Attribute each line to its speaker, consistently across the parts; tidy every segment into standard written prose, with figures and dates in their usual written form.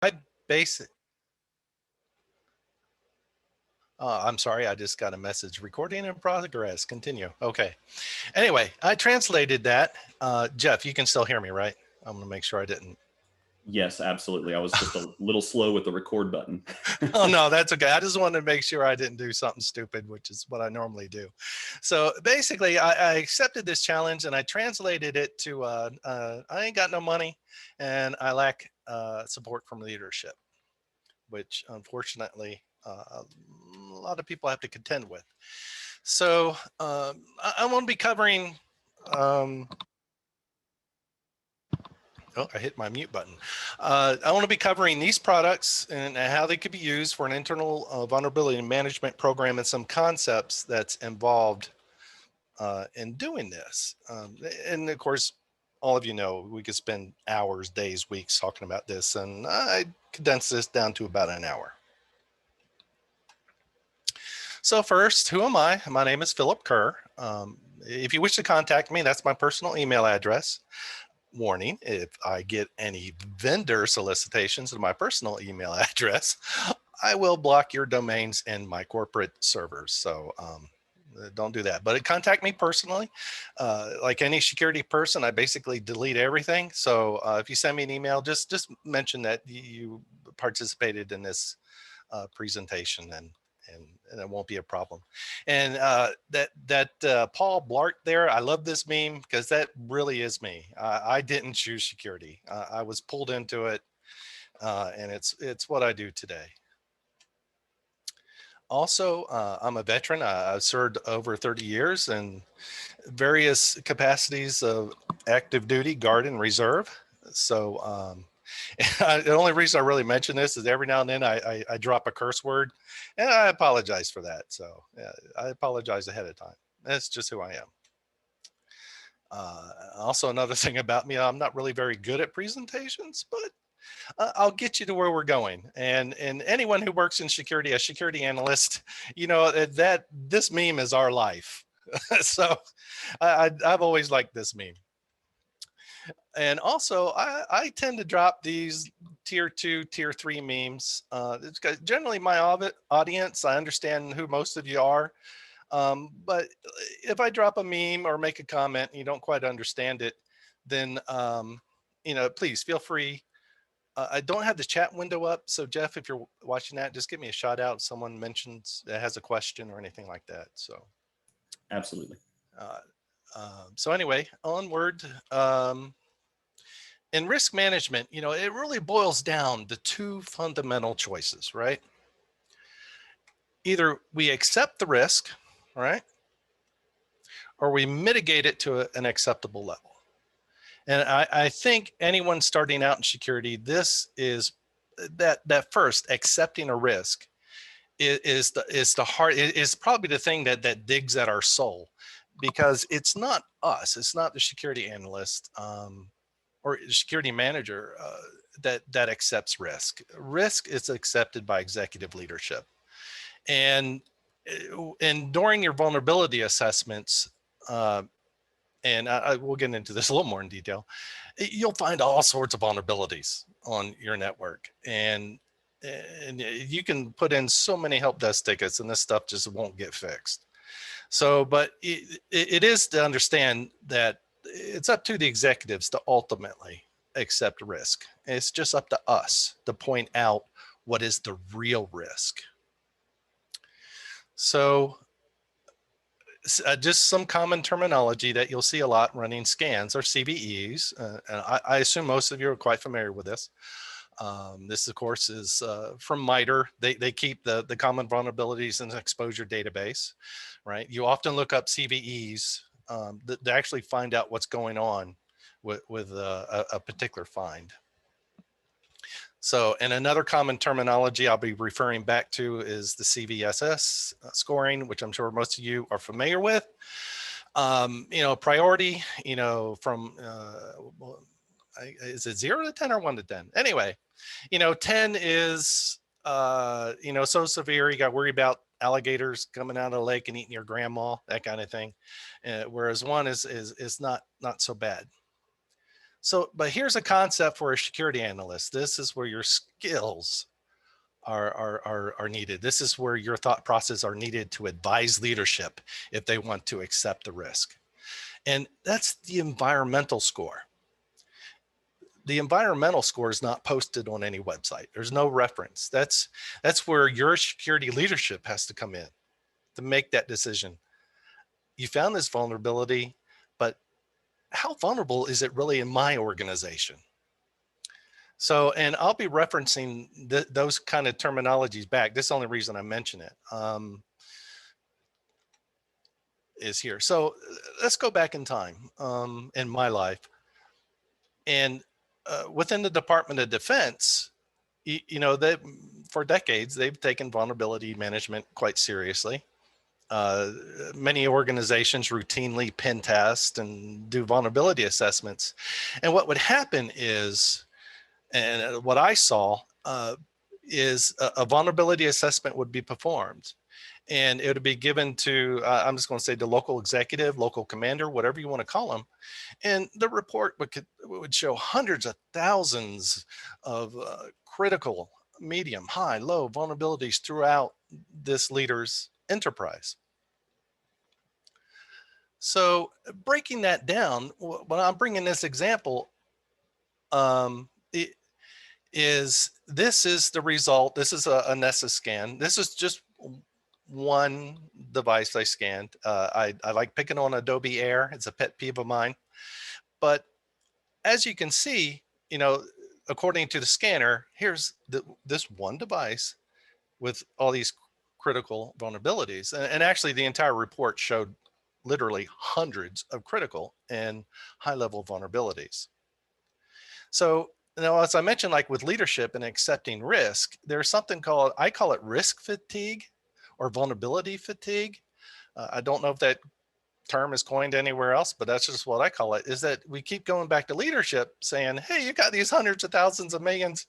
Speaker 1: I basic. I'm sorry, I just got a message. Recording in progress. Continue. Okay. Anyway, I translated that. Jeff, you can still hear me, right? I'm gonna make sure I didn't.
Speaker 2: Yes, absolutely. I was just a little slow with the record button.
Speaker 1: Oh no, that's okay. I just wanted to make sure I didn't do something stupid, which is what I normally do. So basically, I accepted this challenge and I translated it to I ain't got no money and I lack support from leadership, which unfortunately a lot of people have to contend with. So I want to be covering. Um, Oh, I hit my mute button. I want to be covering these products and how they could be used for an internal vulnerability management program and some concepts that's involved in doing this. And of course, all of you know we could spend hours, days, weeks talking about this, and I condensed this down to about an hour. So first, who am I? My name is Phillip Kerr. If you wish to contact me, that's my personal email address. Warning, if I get any vendor solicitations to my personal email address, I will block your domains in my corporate servers. So don't do that. But contact me personally. Like any security person, I basically delete everything. So if you send me an email, just mention that you participated in this presentation and it won't be a problem. And that Paul Blart there, I love this meme because that really is me. I didn't choose security. I was pulled into it, and it's what I do today. Also, I'm a veteran. I've served over 30 years in various capacities of active duty, guard, and reserve. So the only reason I really mention this is every now and then I drop a curse word, and I apologize for that. So I apologize ahead of time. That's just who I am. Also, another thing about me, I'm not really very good at presentations, but I'll get you to where we're going. And anyone who works in security, a security analyst, you know that this meme is our life. So I've always liked this meme. And also, I tend to drop these tier 2, tier 3 memes. It's generally my audience. I understand who most of you are. But if I drop a meme or make a comment and you don't quite understand it, then, please feel free. I don't have the chat window up. So, Jeff, if you're watching that, just give me a shout out. Someone mentions that has a question or anything like that. So,
Speaker 2: Absolutely.
Speaker 1: uh, so anyway, onward. In risk management, it really boils down to two fundamental choices, right? Either we accept the risk, right? Or we mitigate it to an acceptable level. And I think anyone starting out in security, this is that first accepting a risk is the heart, is probably the thing that digs at our soul, because it's not us, it's not the security analyst or security manager that accepts risk. Risk is accepted by executive leadership, and during your vulnerability assessments, and I will get into this a little more in detail, you'll find all sorts of vulnerabilities on your network, and you can put in so many help desk tickets and this stuff just won't get fixed. So, but it is to understand that it's up to the executives to ultimately accept risk. It's just up to us to point out what is the real risk. So just some common terminology that you'll see a lot running scans are CVEs. And I assume most of you are quite familiar with this. This, of course, is from MITRE. They keep the common vulnerabilities in the exposure database, right? You often look up CVEs to actually find out what's going on with a particular find. So, and another common terminology I'll be referring back to is the Cvss scoring, which I'm sure most of you are familiar with. Priority, from, is it 0 to 10 or 1 to 10? Anyway, 10 is, so severe, you got to worry about alligators coming out of the lake and eating your grandma, that kind of thing. Whereas 1 is not so bad. So, but here's a concept for a security analyst. This is where your skills are needed. This is where your thought process are needed to advise leadership if they want to accept the risk. And that's the environmental score. The environmental score is not posted on any website. There's no reference. That's where your security leadership has to come in to make that decision. You found this vulnerability, but how vulnerable is it really in my organization? So, and I'll be referencing those kind of terminologies back. This is the only reason I mention it is here. So let's go back in time in my life. And within the Department of Defense, you know, that for decades, they've taken vulnerability management quite seriously. Many organizations routinely pen test and do vulnerability assessments. And what would happen is, and what I saw is a vulnerability assessment would be performed, and it would be given to, I'm just going to say the local executive, local commander, whatever you want to call them. And the report would show hundreds of thousands of critical, medium, high, low vulnerabilities throughout this leader's enterprise. So breaking that down, when I'm bringing this example, this is the result. This is a Nessus scan. This is just one device I scanned. I like picking on Adobe Air. It's a pet peeve of mine. But as you can see, you know, according to the scanner, here's this one device with all these critical vulnerabilities. And actually the entire report showed literally hundreds of critical and high level vulnerabilities. So now, as I mentioned, like with leadership and accepting risk, there's something called, I call it risk fatigue or vulnerability fatigue. I don't know if that term is coined anywhere else, but that's just what I call it, is that we keep going back to leadership saying, hey, you got these hundreds of thousands of millions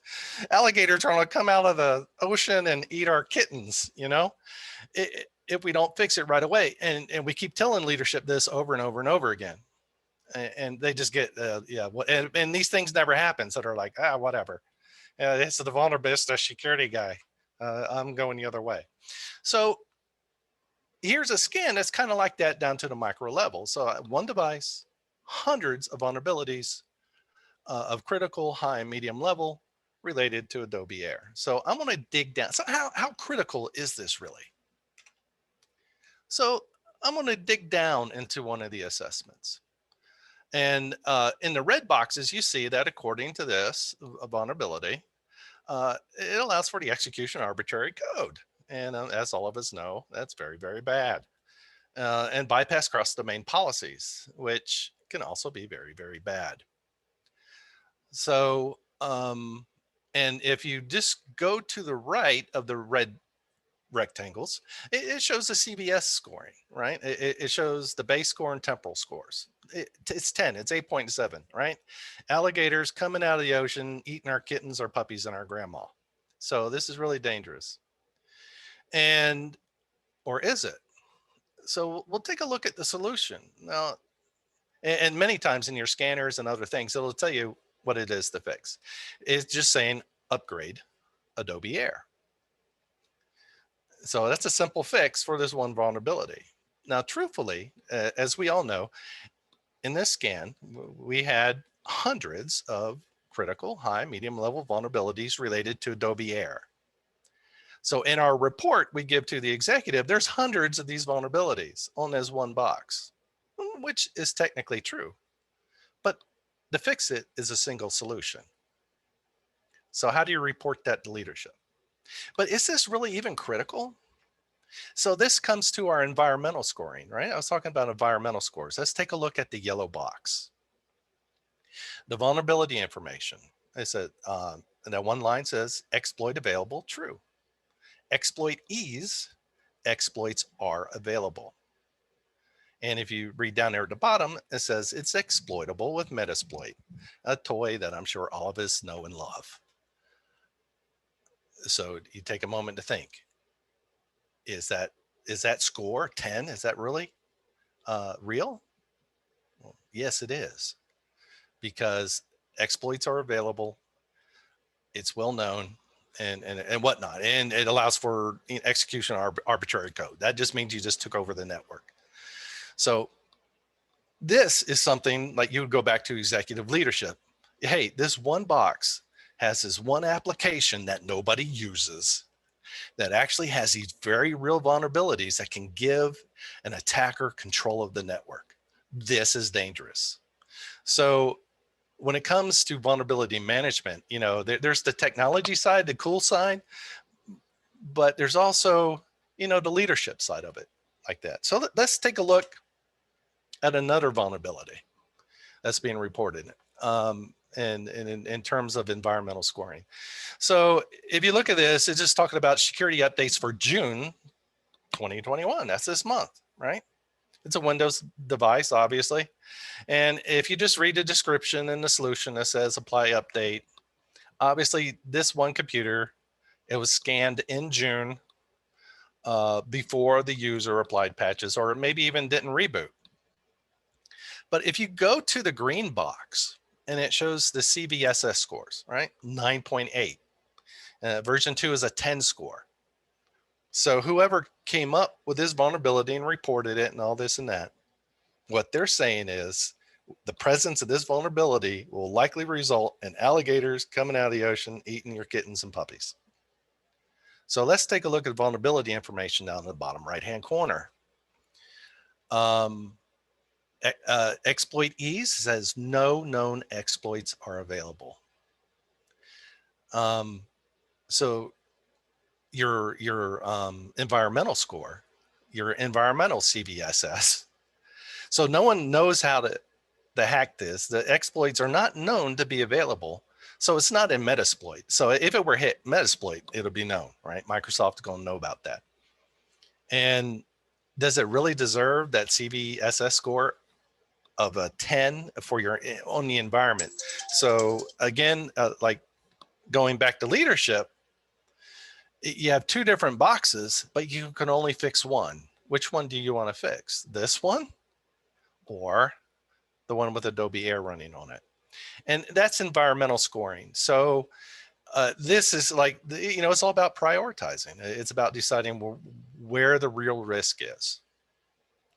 Speaker 1: alligators trying to come out of the ocean and eat our kittens, you know, if we don't fix it right away. And we keep telling leadership this over and over and over again. And they just get, and these things never happen. So they're like, whatever. This is the vulnerability security guy. I'm going the other way. So here's a scan that's kind of like that down to the micro level. So one device, hundreds of vulnerabilities of critical, high, and medium level related to Adobe Air. So I'm going to dig down. So how critical is this really? So I'm going to dig down into one of the assessments. And in the red boxes, you see that according to this vulnerability, it allows for the execution of arbitrary code. And as all of us know, that's very, very bad. And bypass cross-domain policies, which can also be very, very bad. So, and if you just go to the right of the red rectangles, it shows the Cvss scoring, right? It shows the base score and temporal scores. It's 10, it's 8.7, right? Alligators coming out of the ocean, eating our kittens, our puppies, and our grandma. So this is really dangerous. And, or is it? So we'll take a look at the solution. Now, and many times in your scanners and other things, it'll tell you what it is to fix. It's just saying upgrade Adobe Air. So that's a simple fix for this one vulnerability. Now, truthfully, as we all know, in this scan, we had hundreds of critical, high, medium level vulnerabilities related to Adobe Air. So in our report we give to the executive, there's hundreds of these vulnerabilities on this one box, which is technically true. But to fix it is a single solution. So how do you report that to leadership? But is this really even critical? So this comes to our environmental scoring, right? I was talking about environmental scores. Let's take a look at the yellow box. The vulnerability information. I said, and that one line says exploit available, true. Exploit ease, exploits are available. And if you read down there at the bottom, it says it's exploitable with Metasploit, a toy that I'm sure all of us know and love. So you take a moment to think, is that score 10? Is that really real? Well, yes, it is. Because exploits are available. It's well known and whatnot. And it allows for execution of arbitrary code. That just means you just took over the network. So this is something like you would go back to executive leadership. Hey, this one box has this one application that nobody uses that actually has these very real vulnerabilities that can give an attacker control of the network. This is dangerous. So when it comes to vulnerability management, there's the technology side, the cool side, but there's also, the leadership side of it like that. So let's take a look at another vulnerability that's being reported and in terms of environmental scoring. So if you look at this, it's just talking about security updates for June 2021. That's this month, right? It's a Windows device, obviously. And if you just read the description and the solution that says apply update, obviously this one computer, it was scanned in June before the user applied patches, or maybe even didn't reboot. But if you go to the green box and it shows the Cvss scores, right? 9.8. Version 2 is a 10 score. So whoever came up with this vulnerability and reported it and all this and that, what they're saying is the presence of this vulnerability will likely result in alligators coming out of the ocean eating your kittens and puppies. So let's take a look at vulnerability information down in the bottom right-hand corner. Exploit ease says no known exploits are available. So your environmental score, your environmental CVSS. So no one knows how to hack this. The exploits are not known to be available. So it's not a Metasploit. So if it were hit Metasploit, it'll be known, right? Microsoft is going to know about that. And does it really deserve that CVSS score of a 10 for your on the environment? So again, like going back to leadership, you have two different boxes, but you can only fix one. Which one do you want to fix? This one or the one with Adobe Air running on it? And that's environmental scoring. So this is like, it's all about prioritizing. It's about deciding where the real risk is,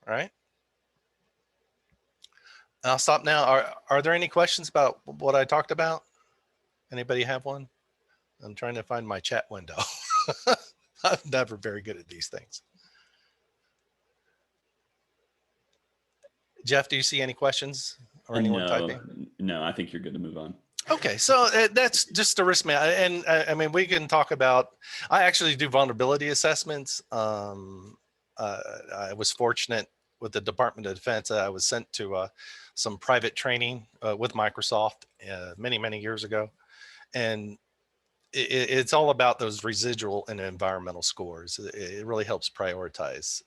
Speaker 1: right? I'll stop now. Are there any questions about what I talked about? Anybody have one? I'm trying to find my chat window. I'm never very good at these things. Jeff, do you see any questions or anyone typing?
Speaker 2: No, I think you're good to move on.
Speaker 1: Okay, so that's just a risk man. And I mean, we can talk about, I actually do vulnerability assessments. I was fortunate with the Department of Defense. I was sent to some private training with Microsoft many, many years ago. And it's all about those residual and environmental scores. It really helps prioritize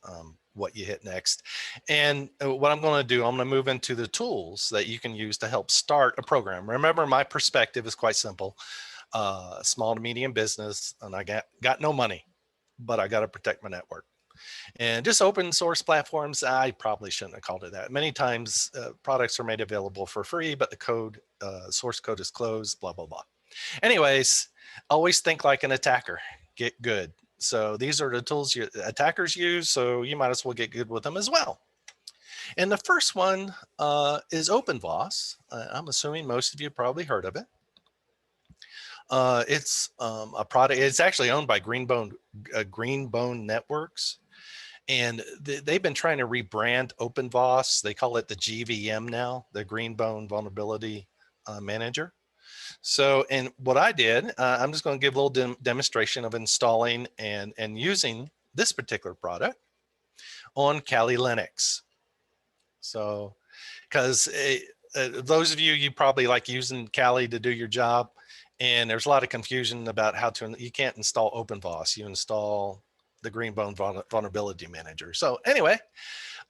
Speaker 1: what you hit next. And what I'm going to do, I'm going to move into the tools that you can use to help start a program. Remember, my perspective is quite simple. Small to medium business, and I got no money, but I got to protect my network. And just open source platforms, I probably shouldn't have called it that. Many times products are made available for free, but the code, source code is closed, blah, blah, blah. Anyways, always think like an attacker, get good. So these are the tools attackers use, so you might as well get good with them as well. And the first one is Openvos. I'm assuming most of you probably heard of it. It's a product, it's actually owned by Greenbone Networks. And they've been trying to rebrand Openvos. They call it the GVM now, the Greenbone Vulnerability Manager. So, and what I did, I'm just going to give a little demonstration of installing and using this particular product on Kali Linux. So, because those of you probably like using Kali to do your job, and there's a lot of confusion about how to, you can't install Openvos, you install the Greenbone Vulnerability Manager. So anyway,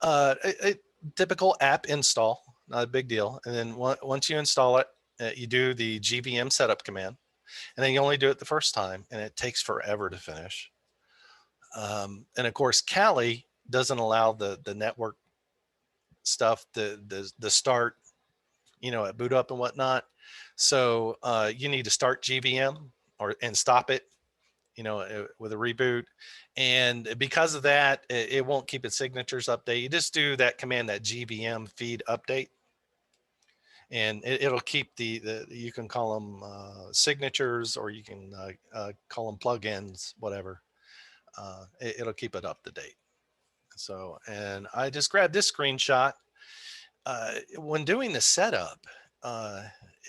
Speaker 1: a typical app install, not a big deal. And then once you install it, you do the GVM setup command, and then you only do it the first time, and it takes forever to finish. And of course, Kali doesn't allow the network stuff, the start at boot up and whatnot. So you need to start GVM and stop it, with a reboot. And because of that, it won't keep its signatures update. You just do that command, that GVM feed update, and it'll keep you can call them signatures, or you can call them plugins, whatever. It'll keep it up to date. So, and I just grabbed this screenshot. When doing the setup,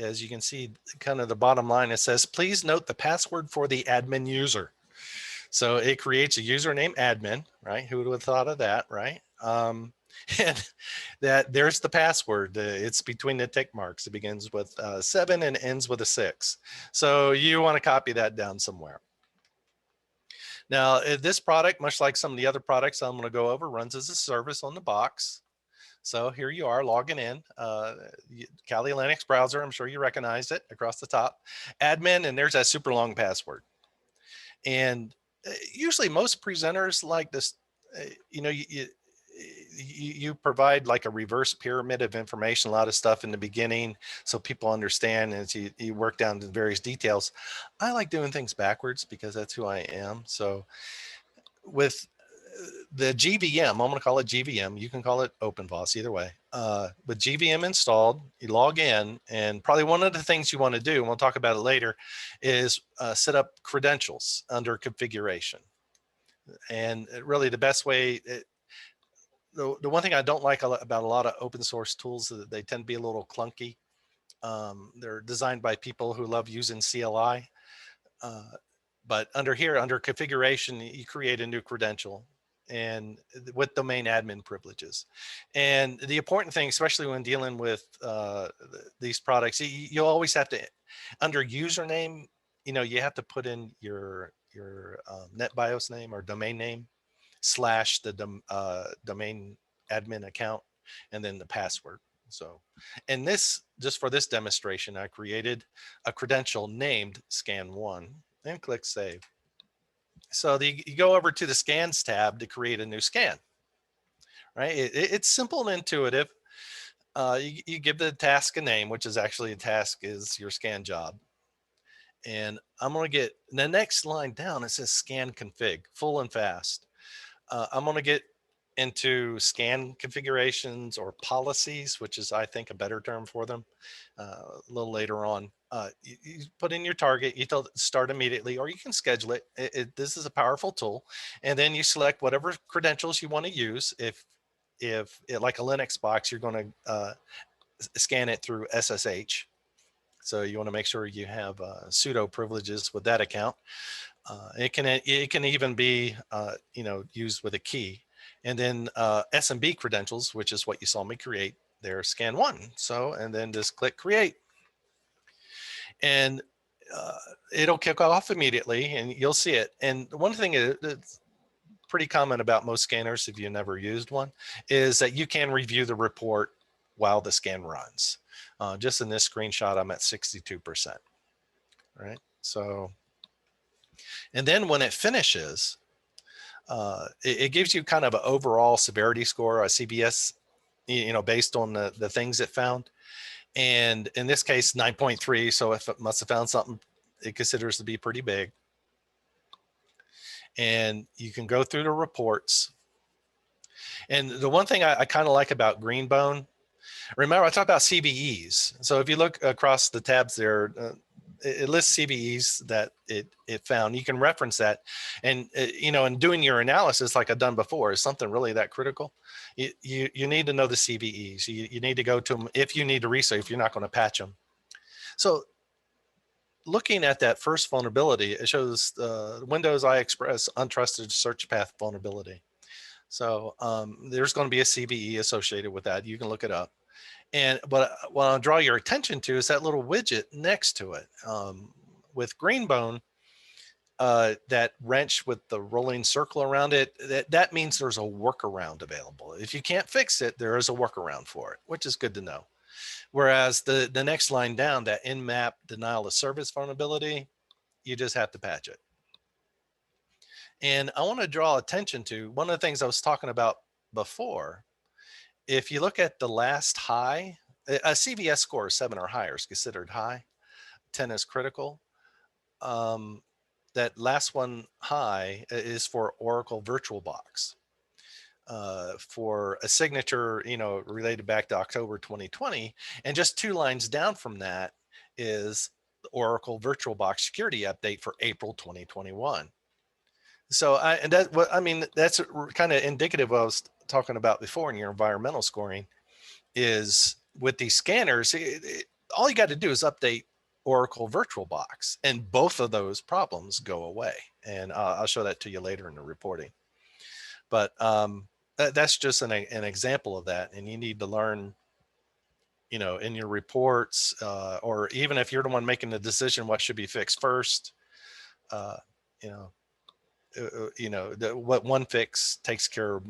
Speaker 1: as you can see, kind of the bottom line, it says, please note the password for the admin user. So it creates a username admin, right? Who would have thought of that, right? And that there's the password. It's between the tick marks. It begins with 7 and ends with a 6. So you want to copy that down somewhere. Now, this product, much like some of the other products I'm going to go over, runs as a service on the box. So here you are logging in, Kali Linux browser. I'm sure you recognize it across the top. Admin, and there's that super long password. And usually most presenters like this, you provide like a reverse pyramid of information, a lot of stuff in the beginning so people understand as you work down to various details. I like doing things backwards because that's who I am. So with the GVM, I'm going to call it GVM. You can call it Openvos, either way. With GVM installed, you log in, and probably one of the things you want to do, and we'll talk about it later, is set up credentials under configuration. And really the best way, the one thing I don't like about a lot of open source tools is that they tend to be a little clunky. They're designed by people who love using CLI. But under configuration, you create a new credential, and with domain admin privileges. And the important thing, especially when dealing with these products, you always have to, under username, you have to put in your NetBIOS name or domain name / the domain admin account, and then the password. So, and this, just for this demonstration, I created a credential named Scan1 and click save. So you go over to the scans tab to create a new scan, right? It's simple and intuitive. You give the task a name, which is actually a task is your scan job. And I'm going to get the next line down. It says scan config, full and fast. I'm going to get into scan configurations or policies, which is, I think, a better term for them a little later on. You put in your target, you tell it to start immediately, or you can schedule it. This is a powerful tool. And then you select whatever credentials you want to use. If like a Linux box, you're going to scan it through SSH. So you want to make sure you have sudo privileges with that account. It can even be used with a key, and then SMB credentials, which is what you saw me create there, Scan1. So, and then just click create, and it'll kick off immediately, and you'll see it. And one thing that's pretty common about most scanners, if you've never used one, is that you can review the report while the scan runs. Just in this screenshot, I'm at 62%. Right. So, and then when it finishes, it gives you kind of an overall severity score, a CVS, based on the things it found. And in this case, 9.3. So if it must have found something it considers to be pretty big. And you can go through the reports. And the one thing I kind of like about Greenbone, remember I talked about CVEs. So if you look across the tabs there, it lists CVEs that it found. You can reference that, and in doing your analysis, like I've done before, is something really that critical? You need to know the CVEs. You need to go to them if you need to research, if you're not going to patch them. So looking at that first vulnerability, it shows Windows iExpress untrusted search path vulnerability. So there's going to be a CVE associated with that. You can look it up. And but what I'll draw your attention to is that little widget next to it. With Greenbone, that wrench with the rolling circle around it, that means there's a workaround available. If you can't fix it, there is a workaround for it, which is good to know. Whereas the next line down, that Nmap denial of service vulnerability, you just have to patch it. And I want to draw attention to one of the things I was talking about before. If you look at the last high A CVS score of 7 or higher is considered high. 10 is critical. That last one high is for Oracle VirtualBox. For a signature, related back to October 2020, and just 2 lines down from that is the Oracle VirtualBox security update for April 2021. So that's kind of indicative of what I was talking about before in your environmental scoring is with these scanners, all you got to do is update Oracle VirtualBox, and both of those problems go away. And I'll show that to you later in the reporting. But that's just an example of that. And you need to learn, in your reports, or even if you're the one making the decision, what should be fixed first, uh, you know, what one fix takes care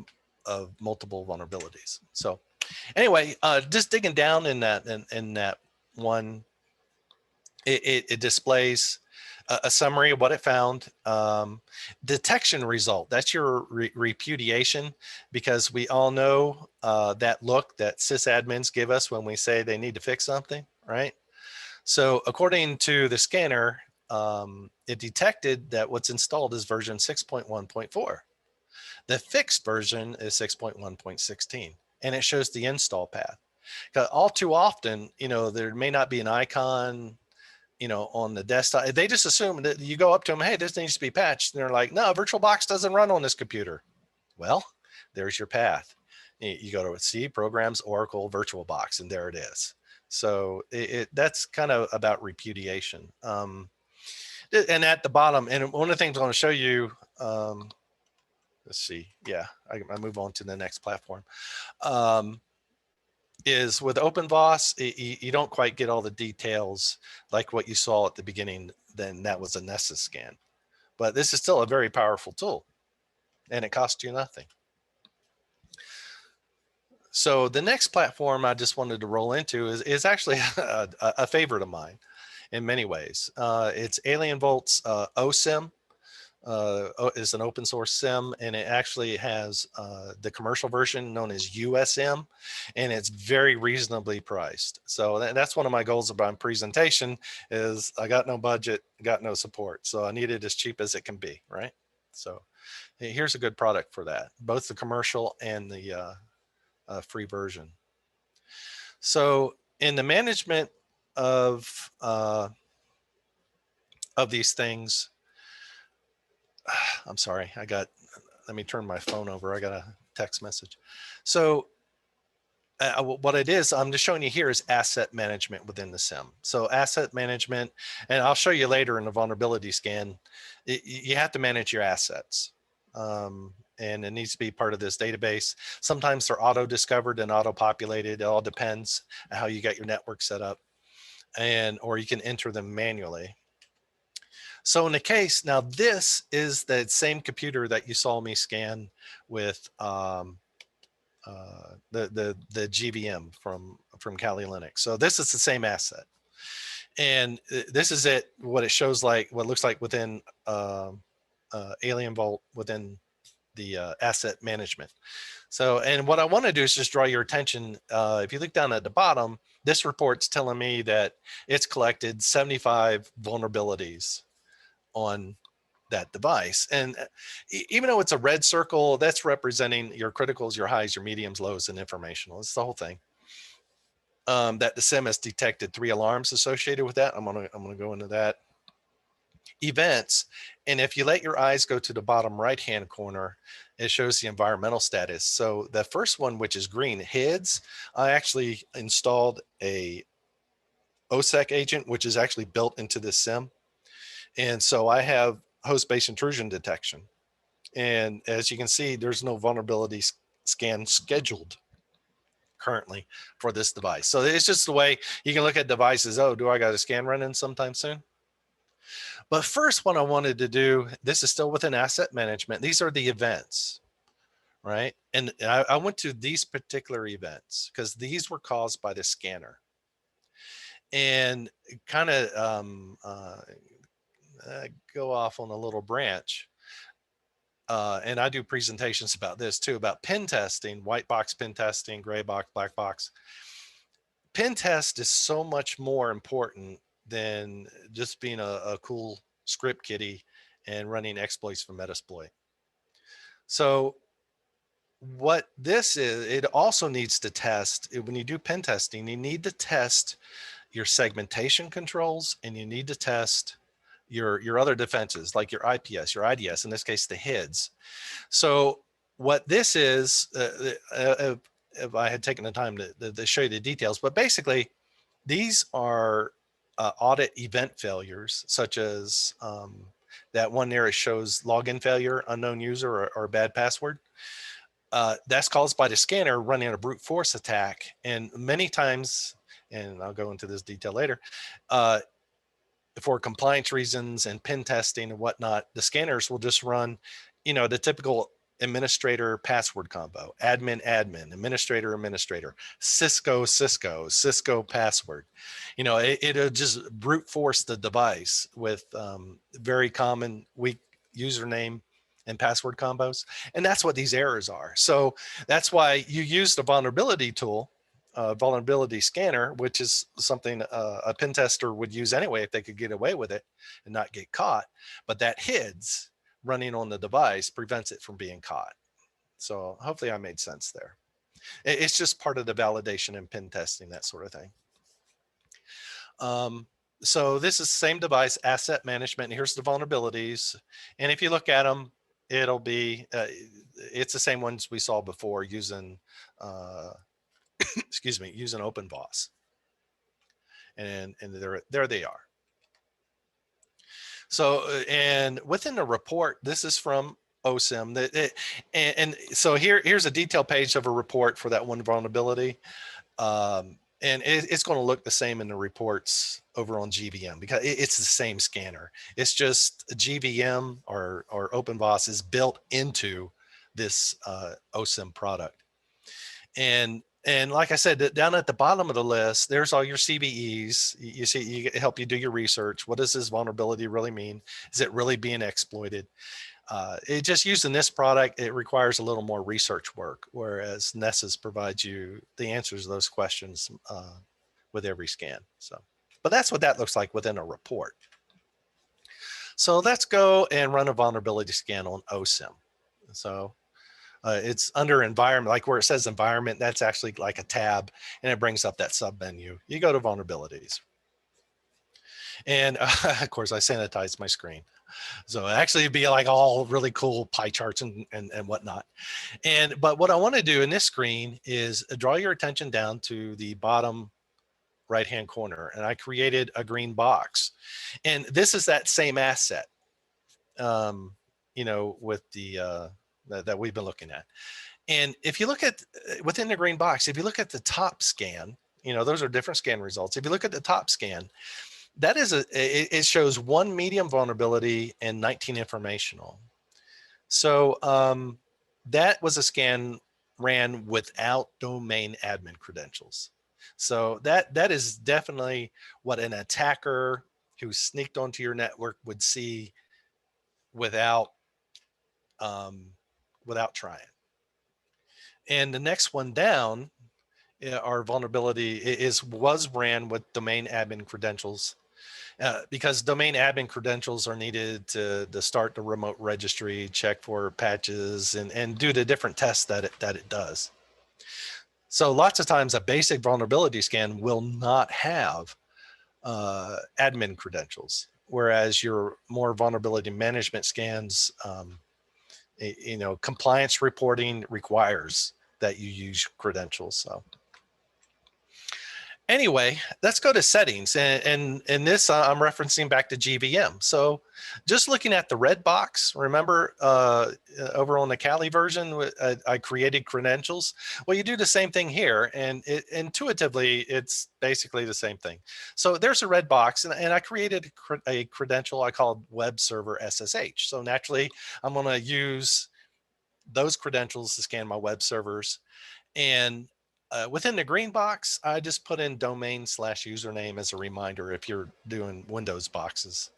Speaker 1: of multiple vulnerabilities. So anyway, just digging down in that one, it displays a summary of what it found. Detection result, that's your repudiation, because we all know that look that sysadmins give us when we say they need to fix something, right? So according to the scanner, it detected that what's installed is version 6.1.4. The fixed version is 6.1.16, and it shows the install path. All too often, there may not be an icon, on the desktop. They just assume that you go up to them, hey, this needs to be patched. And they're like, no, VirtualBox doesn't run on this computer. Well, there's your path. You go to C, Programs, Oracle, VirtualBox, and there it is. So that's kind of about repudiation. And at the bottom, and one of the things I want to show you, let's see. Yeah, I move on to the next platform. Is with Openvos, you don't quite get all the details like what you saw at the beginning. Then that was a Nessus scan, but this is still a very powerful tool, and it costs you nothing. So the next platform I just wanted to roll into is actually a favorite of mine in many ways. It's AlienVolt's Osim. Is an open source SIM, and it actually has the commercial version known as USM, and it's very reasonably priced. So that's one of my goals about presentation is I got no budget, got no support. So I need it as cheap as it can be, right? So here's a good product for that, both the commercial and the free version. So in the management of these things, I'm sorry, let me turn my phone over. I got a text message. So what it is, I'm just showing you here is asset management within the SIM. So asset management, and I'll show you later in the vulnerability scan, you have to manage your assets. And it needs to be part of this database. Sometimes they're auto-discovered and auto-populated. It all depends on how you got your network set up, or you can enter them manually. So in the case, now this is the same computer that you saw me scan with the GVM from Kali Linux. So this is the same asset. And this is what it shows like, what it looks like within AlienVolt within the asset management. So, and what I want to do is just draw your attention. If you look down at the bottom, this report's telling me that it's collected 75 vulnerabilities on that device. And even though it's a red circle, that's representing your criticals, your highs, your mediums, lows, and informational. It's the whole thing. That the SIM has detected 3 alarms associated with that. I'm gonna go into that. Events, and if you let your eyes go to the bottom right-hand corner, it shows the environmental status. So the first one, which is green, HIDS, I actually installed a OSEC agent, which is actually built into this SIM. And so I have host-based intrusion detection. And as you can see, there's no vulnerability scan scheduled currently for this device. So it's just the way you can look at devices. Oh, do I got a scan running sometime soon? But first, what I wanted to do, this is still within asset management. These are the events, right? And I went to these particular events because these were caused by the scanner. And kind of go off on a little branch. And I do presentations about this too, about pen testing, white box pen testing, gray box, black box. pen test is so much more important than just being a cool script kiddie and running exploits from Metasploit. So what this is, it also needs to test, when you do pen testing, you need to test your segmentation controls, and you need to test your other defenses like your IPS, your IDS, in this case, the HIDs. So what this is, if I had taken the time to show you the details, but basically these are audit event failures, such as that one there, it shows login failure, unknown user, or bad password. That's caused by the scanner running a brute force attack. And many times, and I'll go into this detail later, for compliance reasons and pen testing and whatnot, the scanners will just run, the typical administrator password combo: admin, admin, administrator, administrator, Cisco, Cisco, Cisco password. It'll just brute force the device with very common weak username and password combos. And that's what these errors are. So that's why you use the vulnerability tool, vulnerability scanner, which is something a pen tester would use anyway if they could get away with it and not get caught. But that HIDs running on the device prevents it from being caught. So hopefully I made sense there. It's just part of the validation and pen testing, that sort of thing. So this is the same device, asset management. And here's the vulnerabilities. And if you look at them, it'll be, it's the same ones we saw before using, excuse me, using Openvos. And there they are. So, and within the report, this is from Osim. And so here's a detailed page of a report for that one vulnerability. And it's going to look the same in the reports over on GVM, because it's the same scanner. It's just GVM or Openvos is built into this Osim product. And like I said, down at the bottom of the list, there's all your CVEs. You see, you help you do your research. What does this vulnerability really mean? Is it really being exploited? It just using this product, it requires a little more research work, whereas Nessus provides you the answers to those questions with every scan. So, but that's what that looks like within a report. So let's go and run a vulnerability scan on Osim. So it's under environment, like where it says environment, that's actually like a tab, and it brings up that sub menu. You go to vulnerabilities. And of course, I sanitized my screen. So actually it'd be like all really cool pie charts and whatnot. But what I want to do in this screen is draw your attention down to the bottom right-hand corner. And I created a green box. And this is that same asset, with the, that we've been looking at. And if you look at within the green box, if you look at the top scan, those are different scan results. If you look at the top scan, that is it shows 1 medium vulnerability and 19 informational. So that was a scan ran without domain admin credentials. So that is definitely what an attacker who sneaked onto your network would see without trying. And the next one down, our vulnerability was ran with domain admin credentials. Because domain admin credentials are needed to start the remote registry, check for patches, and do the different tests that it does. So lots of times a basic vulnerability scan will not have admin credentials, whereas your more vulnerability management scans, compliance reporting requires that you use credentials. So anyway, let's go to settings. And this, I'm referencing back to GVM. So just looking at the red box, remember over on the Kali version, I created credentials. Well, you do the same thing here. And intuitively, it's basically the same thing. So there's a red box, and I created a credential I called web server SSH. So naturally, I'm going to use those credentials to scan my web servers. And within the green box, I just put in domain/username as a reminder if you're doing Windows boxes.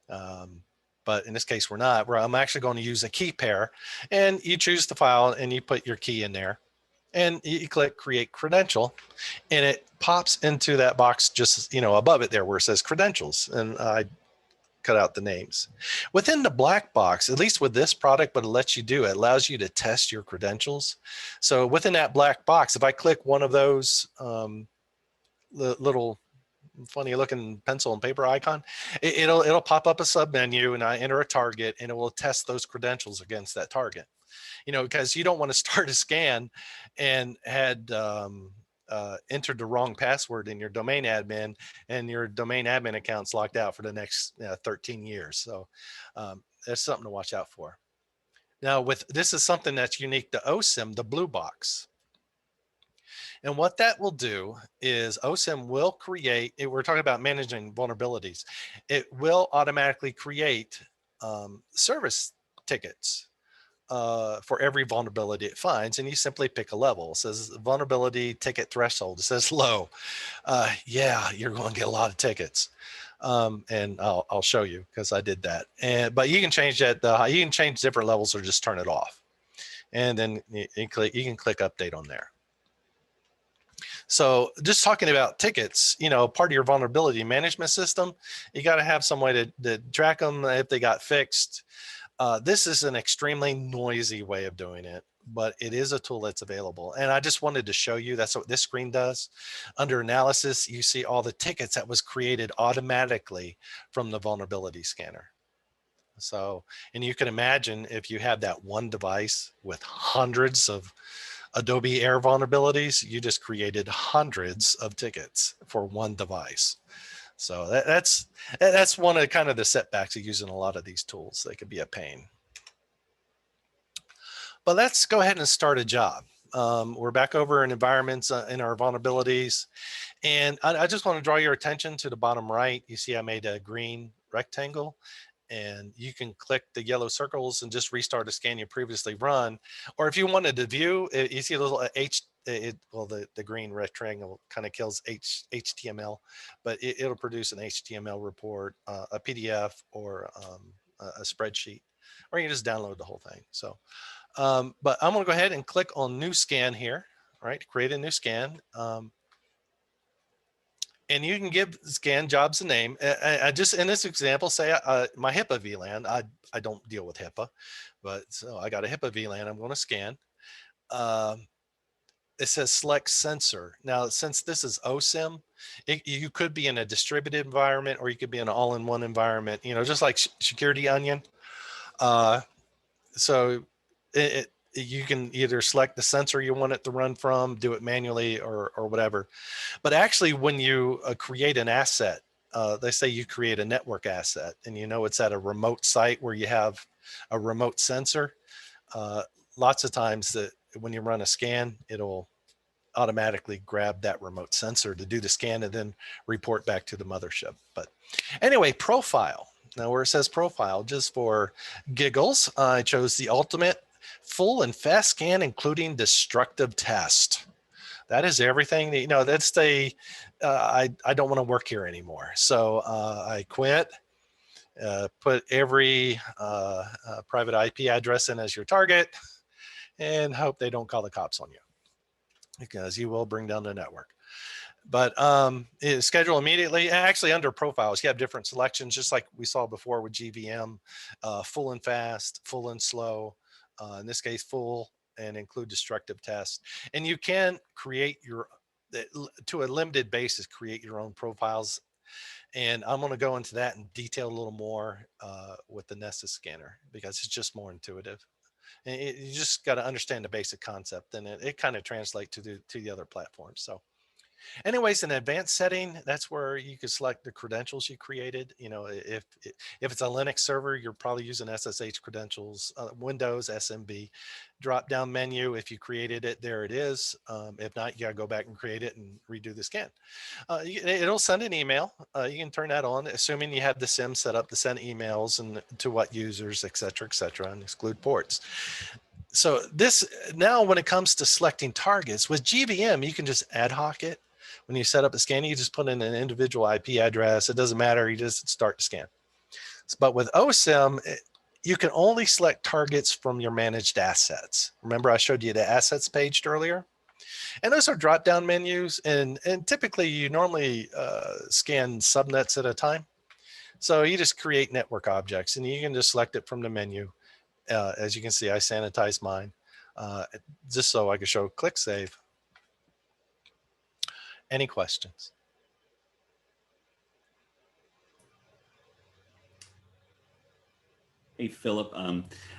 Speaker 1: But in this case, we're not. I'm actually going to use a key pair, and you choose the file and you put your key in there. And you click create credential, and it pops into that box just, above it there where it says credentials. And I cut out the names. Within the black box, at least with this product, but it lets you do it, allows you to test your credentials. So within that black box, if I click one of those little funny looking pencil and paper icon, it'll pop up a sub menu, and I enter a target, and it will test those credentials against that target. Because you don't want to start a scan and had entered the wrong password in your domain admin, and your domain admin account's locked out for the next 13 years. So that's something to watch out for. Now, this is something that's unique to Osim, the blue box. And what that will do is Osim will create, we're talking about managing vulnerabilities. It will automatically create service tickets for every vulnerability it finds, and you simply pick a level. It says vulnerability ticket threshold. It says low. Yeah, you're going to get a lot of tickets, and I'll show you because I did that. But you can change that. You can change different levels or just turn it off, and then you can click update on there. So just talking about tickets, part of your vulnerability management system, you got to have some way to track them if they got fixed. This is an extremely noisy way of doing it, but it is a tool that's available. And I just wanted to show you that's what this screen does. Under analysis, you see all the tickets that was created automatically from the vulnerability scanner. So, and you can imagine if you have that one device with hundreds of Adobe Air vulnerabilities, you just created hundreds of tickets for one device. So that's one of kind of the setbacks of using a lot of these tools. They could be a pain. But let's go ahead and start a job. We're back over in environments in our vulnerabilities. And I just want to draw your attention to the bottom right. You see I made a green rectangle, and you can click the yellow circles and just restart a scan you previously run. Or if you wanted to view, you see a little the green rectangle kind of kills HTML, but it'll produce an HTML report, a PDF, or a spreadsheet, or you can just download the whole thing. So, but I'm going to go ahead and click on new scan here, right? Create a new scan. And you can give scan jobs a name. I just, in this example, say my HIPAA VLAN. I don't deal with HIPAA, but so I got a HIPAA VLAN I'm going to scan. It says select sensor. Now, since this is OSIM, you could be in a distributed environment, or you could be in an all-in-one environment, just like Security Onion. So you can either select the sensor you want it to run from, do it manually, or whatever. But actually, when you create an asset, they say you create a network asset, and it's at a remote site where you have a remote sensor. Lots of times that when you run a scan, it'll automatically grab that remote sensor to do the scan and then report back to the mothership. But anyway, profile. Now, where it says profile, just for giggles, I chose the ultimate full and fast scan, including destructive test. That is everything. That's the I don't want to work here anymore. So I quit. Put every private IP address in as your target, and hope they don't call the cops on you, because you will bring down the network. But schedule immediately. Actually, under profiles, you have different selections, just like we saw before with GVM, full and fast, full and slow. In this case, full and include destructive tests. And you can create to a limited basis, create your own profiles. And I'm going to go into that in detail a little more with the Nessus scanner, because it's just more intuitive. And you just got to understand the basic concept, and it kind of translates to the other platforms. So anyways, in advanced setting, that's where you could select the credentials you created. If it's a Linux server, you're probably using SSH credentials. Windows, SMB. Drop down menu, if you created it, there it is. If not, you gotta go back and create it and redo the scan. It'll send an email. You can turn that on, assuming you have the SIM set up to send emails and to what users, et cetera, and exclude ports. So now when it comes to selecting targets with GVM, you can just ad hoc it. When you set up a scan, you just put in an individual IP address. It doesn't matter. You just start the scan. But with OSIM, you can only select targets from your managed assets. Remember, I showed you the assets page earlier. And those are drop-down menus, and typically you normally scan subnets at a time. So you just create network objects, and you can just select it from the menu. As you can see, I sanitize mine just so I can show click save. Any questions?
Speaker 2: Hey, Philip,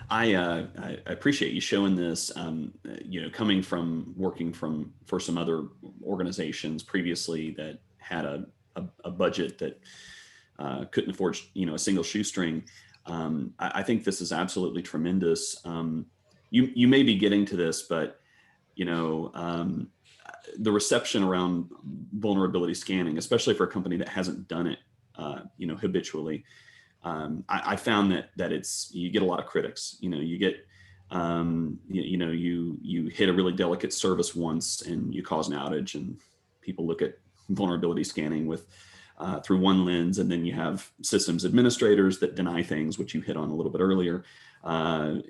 Speaker 2: I appreciate you showing this. Coming from working for some other organizations previously that had a budget that couldn't afford, a single shoestring. I think this is absolutely tremendous. You may be getting to this, but the reception around vulnerability scanning, especially for a company that hasn't done it, habitually. I found that you get a lot of critics. You get you hit a really delicate service once and you cause an outage, and people look at vulnerability scanning with through one lens, and then you have systems administrators that deny things, which you hit on a little bit earlier. And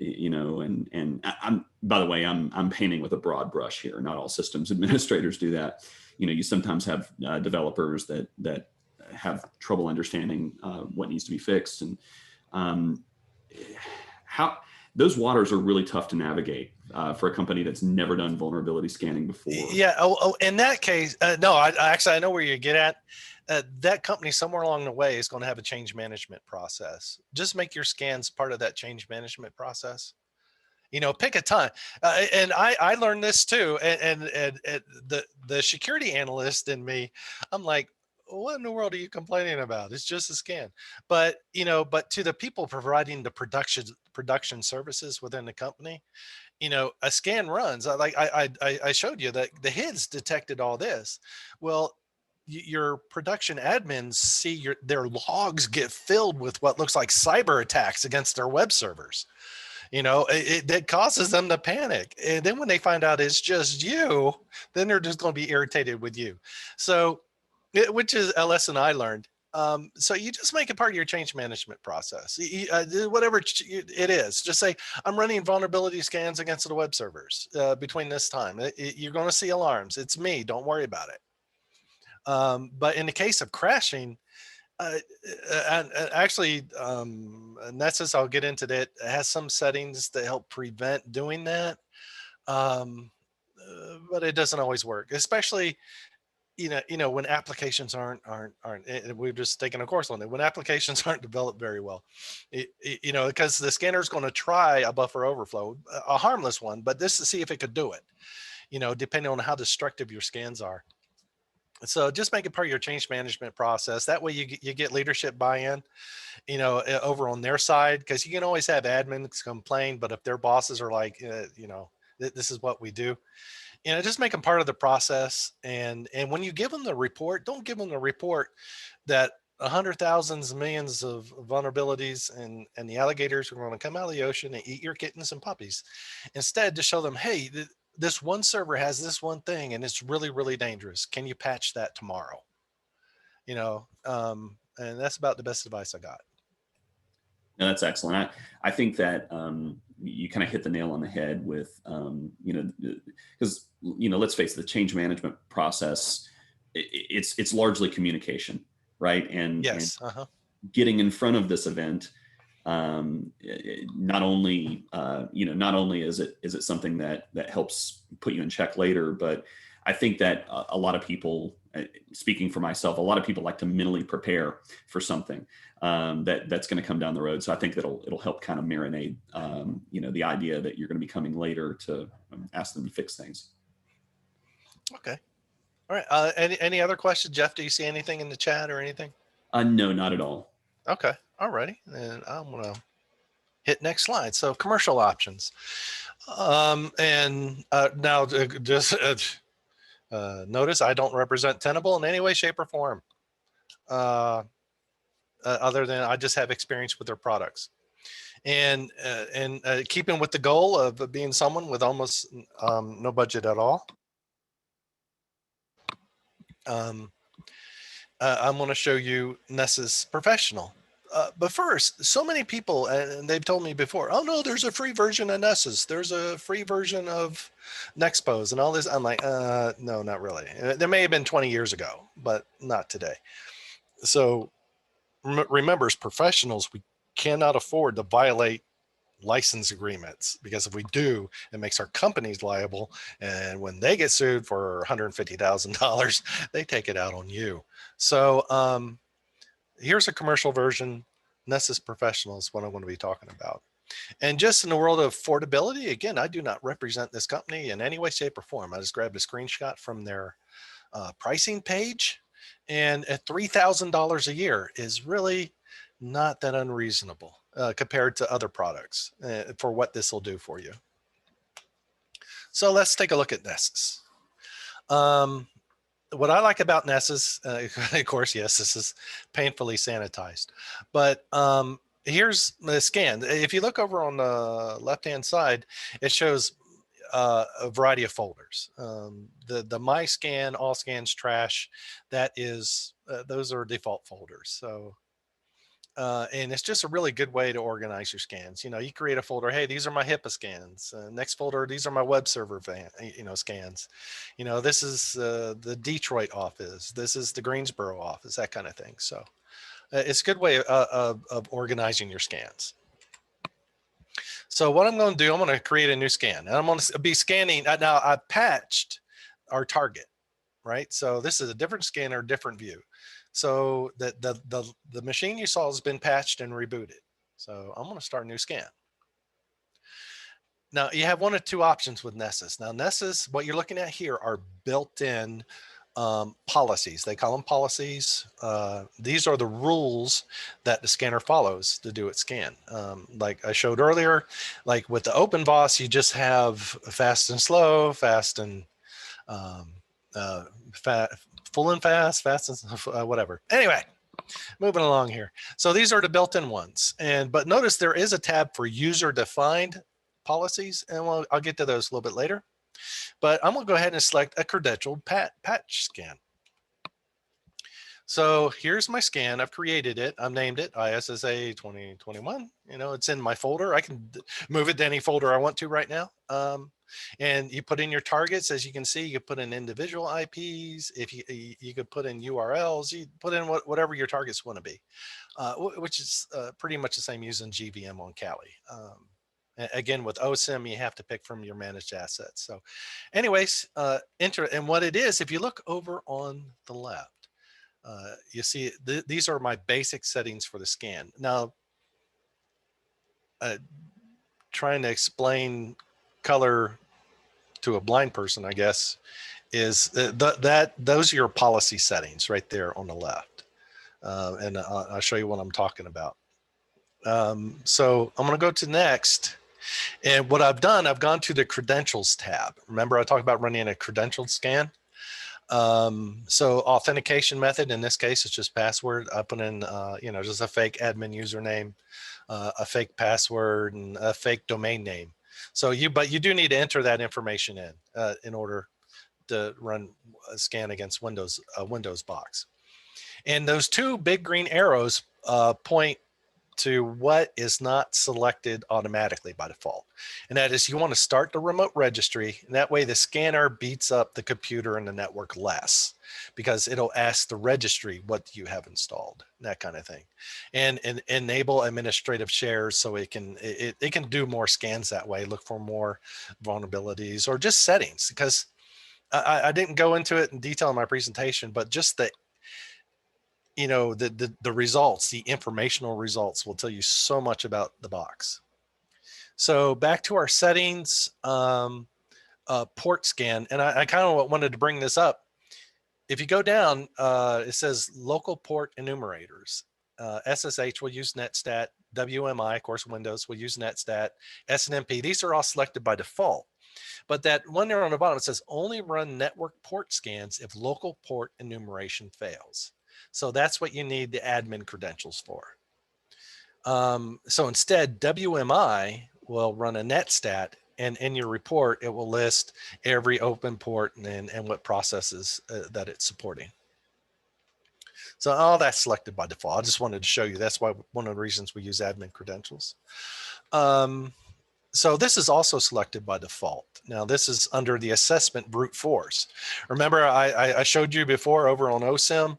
Speaker 2: I'm, by the way, I'm painting with a broad brush here. Not all systems administrators do that. You sometimes have developers that have trouble understanding what needs to be fixed, and how those waters are really tough to navigate for a company that's never done vulnerability scanning before.
Speaker 1: Yeah. In that case, no, I know where you get at. That company somewhere along the way is going to have a change management process. Just make your scans part of that change management process. Pick a time. And I learned this too. And the security analyst in me, I'm like, what in the world are you complaining about? It's just a scan. But to the people providing the production services within the company, a scan runs. I showed you that the HIDs detected all this. Well, your production admins see their logs get filled with what looks like cyber attacks against their web servers. That causes them to panic. And then when they find out it's just you, then they're just going to be irritated with you. So, which is a lesson I learned. So you just make it part of your change management process. Whatever it is, just say, I'm running vulnerability scans against the web servers between this time. You're going to see alarms. It's me. Don't worry about it. But in the case of crashing, and actually, Nessus, I'll get into that, has some settings that help prevent doing that. But it doesn't always work, especially when applications aren't we've just taken a course on it, when applications aren't developed very well, because the scanner is going to try a buffer overflow, a harmless one, but this to see if it could do it, depending on how destructive your scans are. So just make it part of your change management process. That way you get leadership buy-in, over on their side, because you can always have admins complain, but if their bosses are like, this is what we do, just make them part of the process. And when you give them the report, don't give them the report that 100,000s, millions of vulnerabilities and the alligators are going to come out of the ocean and eat your kittens and puppies. Instead, to show them, hey, this one server has this one thing and it's really, really dangerous. Can you patch that tomorrow? And that's about the best advice I got.
Speaker 2: No, that's excellent. I think that you kind of hit the nail on the head with, because, let's face it, the change management process, it's largely communication, right?
Speaker 1: Yes.
Speaker 2: And getting in front of this event, not only is it something that helps put you in check later, but I think that a lot of people, speaking for myself, a lot of people like to mentally prepare for something that's going to come down the road. So I think it'll help kind of marinate, the idea that you're going to be coming later to ask them to fix things.
Speaker 1: Okay. All right. Any other questions, Jeff? Do you see anything in the chat or anything?
Speaker 2: No, not at all.
Speaker 1: Okay. All righty. And I'm going to hit next slide. So commercial options. And now just notice I don't represent Tenable in any way, shape, or form. Other than I just have experience with their products. And keeping with the goal of being someone with almost no budget at all. I'm going to show you Nessus Professional. But first, so many people, and they've told me before, oh no, there's a free version of Nessus. There's a free version of Nexpose and all this. I'm like, no, not really. There may have been 20 years ago, but not today. So remember, as professionals, we cannot afford to violate license agreements, because if we do, it makes our companies liable. And when they get sued for $150,000, they take it out on you. So here's a commercial version. Nessus Professional is what I'm going to be talking about. And just in the world of affordability, again, I do not represent this company in any way, shape, or form. I just grabbed a screenshot from their pricing page, and at $3,000 a year is really not that unreasonable compared to other products for what this will do for you. So let's take a look at Nessus. What I like about Nessus, of course, yes, this is painfully sanitized, but here's the scan. If you look over on the left-hand side, it shows a variety of folders. The My Scan, All Scans, Trash, that is, those are default folders. So, and it's just a really good way to organize your scans. You know, you create a folder. Hey, these are my HIPAA scans. Next folder, these are my web server scans. You know, this is the Detroit office. This is the Greensboro office. That kind of thing. So, it's a good way of organizing your scans. So what I'm going to do, I'm going to create a new scan, and I'm going to be scanning. Now I patched our target, right? So this is a different scanner, different view. So the machine you saw has been patched and rebooted. So I'm going to start a new scan. Now you have one of two options with Nessus. Now Nessus, what you're looking at here are built-in policies. They call them policies. These are the rules that the scanner follows to do its scan. Like I showed earlier, like with the Openvos, you just have fast and slow, fast and full and fast, fast and whatever. Anyway, moving along here. So these are the built-in ones. But notice there is a tab for user-defined policies, and I'll get to those a little bit later. But I'm going to go ahead and select a credentialed patch scan. So here's my scan. I've created it. I've named it ISSA 2021. You know, it's in my folder. I can move it to any folder I want to right now. And you put in your targets. As you can see, you put in individual IPs. If you could put in URLs, you put in whatever your targets want to be, which is pretty much the same using GVM on Kali. Again, with Osim, you have to pick from your managed assets. So anyways, enter. And what it is, if you look over on the left, you see these are my basic settings for the scan. Now, trying to explain color to a blind person, I guess, is that those are your policy settings right there on the left. And I'll show you what I'm talking about. So I'm going to go to next. And what I've done, I've gone to the credentials tab. Remember, I talked about running a credentialed scan. So authentication method, in this case, it's just password. I put in, just a fake admin username, a fake password, and a fake domain name. So but you do need to enter that information in order to run a scan against Windows box. And those two big green arrows point to what is not selected automatically by default. And that is, you want to start the remote registry, and that way the scanner beats up the computer and the network less, because it'll ask the registry what you have installed, that kind of thing. And enable administrative shares, so it can do more scans that way, look for more vulnerabilities or just settings, because I didn't go into it in detail in my presentation, but just the results, the informational results will tell you so much about the box. So back to our settings, port scan. And I kind of wanted to bring this up. If you go down, it says local port enumerators. SSH will use netstat. WMI, of course, Windows will use netstat. SNMP, these are all selected by default. But that one there on the bottom, it says only run network port scans if local port enumeration fails. So that's what you need the admin credentials for. So instead, WMI will run a netstat, and in your report, it will list every open port and what processes that it's supporting. So all that's selected by default. I just wanted to show you. That's why one of the reasons we use admin credentials. So this is also selected by default. Now this is under the assessment brute force. Remember I showed you before over on Osim,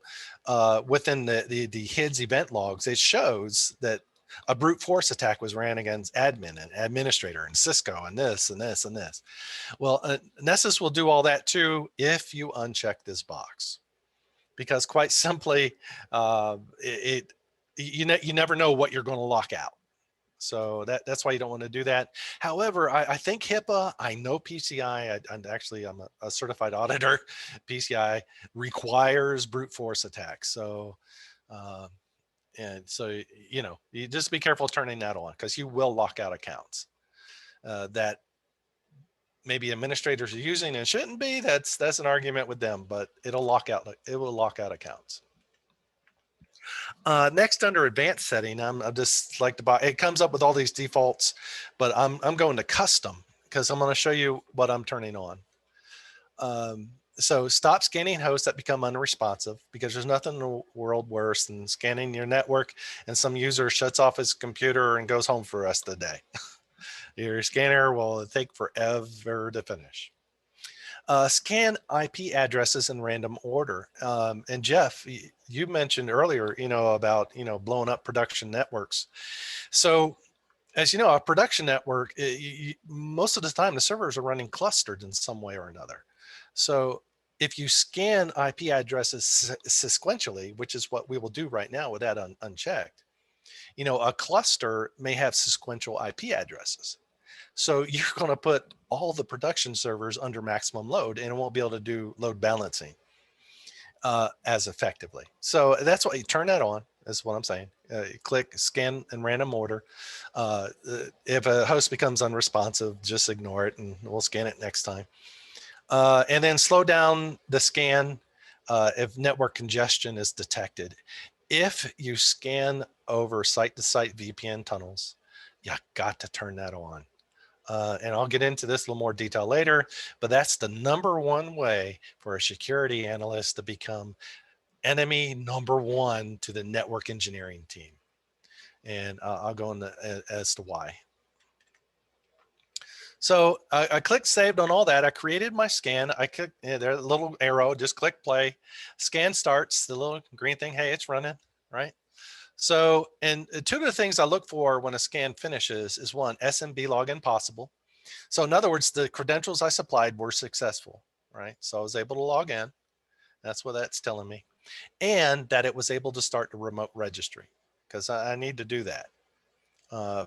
Speaker 1: within the HIDS event logs, it shows that a brute force attack was ran against admin and administrator and Cisco and this and this and this. Well, Nessus will do all that too if you uncheck this box, because quite simply, you never know what you're going to lock out. So that's why you don't want to do that. However, I think HIPAA, I know PCI, I'm a certified auditor. PCI requires brute force attacks. So, and so, you just be careful turning that on, because you will lock out accounts that maybe administrators are using and shouldn't be. That's an argument with them, but it will lock out accounts. Next, under advanced setting, I'm just like it comes up with all these defaults, but I'm going to custom, because I'm going to show you what I'm turning on. So stop scanning hosts that become unresponsive, because there's nothing in the world worse than scanning your network and some user shuts off his computer and goes home for the rest of the day. Your scanner will take forever to finish. Scan IP addresses in random order. And Jeff, you mentioned earlier, about, blowing up production networks. So as you know, a production network, most of the time the servers are running clustered in some way or another. So if you scan IP addresses sequentially, which is what we will do right now with that unchecked, a cluster may have sequential IP addresses. So you're going to put all the production servers under maximum load, and it won't be able to do load balancing as effectively. So that's why you turn that on. That's what I'm saying. You click scan in random order. If a host becomes unresponsive, just ignore it, and we'll scan it next time. And then slow down the scan if network congestion is detected. If you scan over site-to-site VPN tunnels, you got to turn that on. And I'll get into this a little more detail later, but that's the #1 way for a security analyst to become enemy #1 to the network engineering team. And I'll go into as to why. So I clicked saved on all that. I created my scan. I clicked there's a little arrow, just click play. Scan starts, the little green thing. Hey, it's running, right? So, and two of the things I look for when a scan finishes is one, SMB login possible. So in other words, the credentials I supplied were successful, right? So I was able to log in. That's what that's telling me. And that it was able to start the remote registry, because I need to do that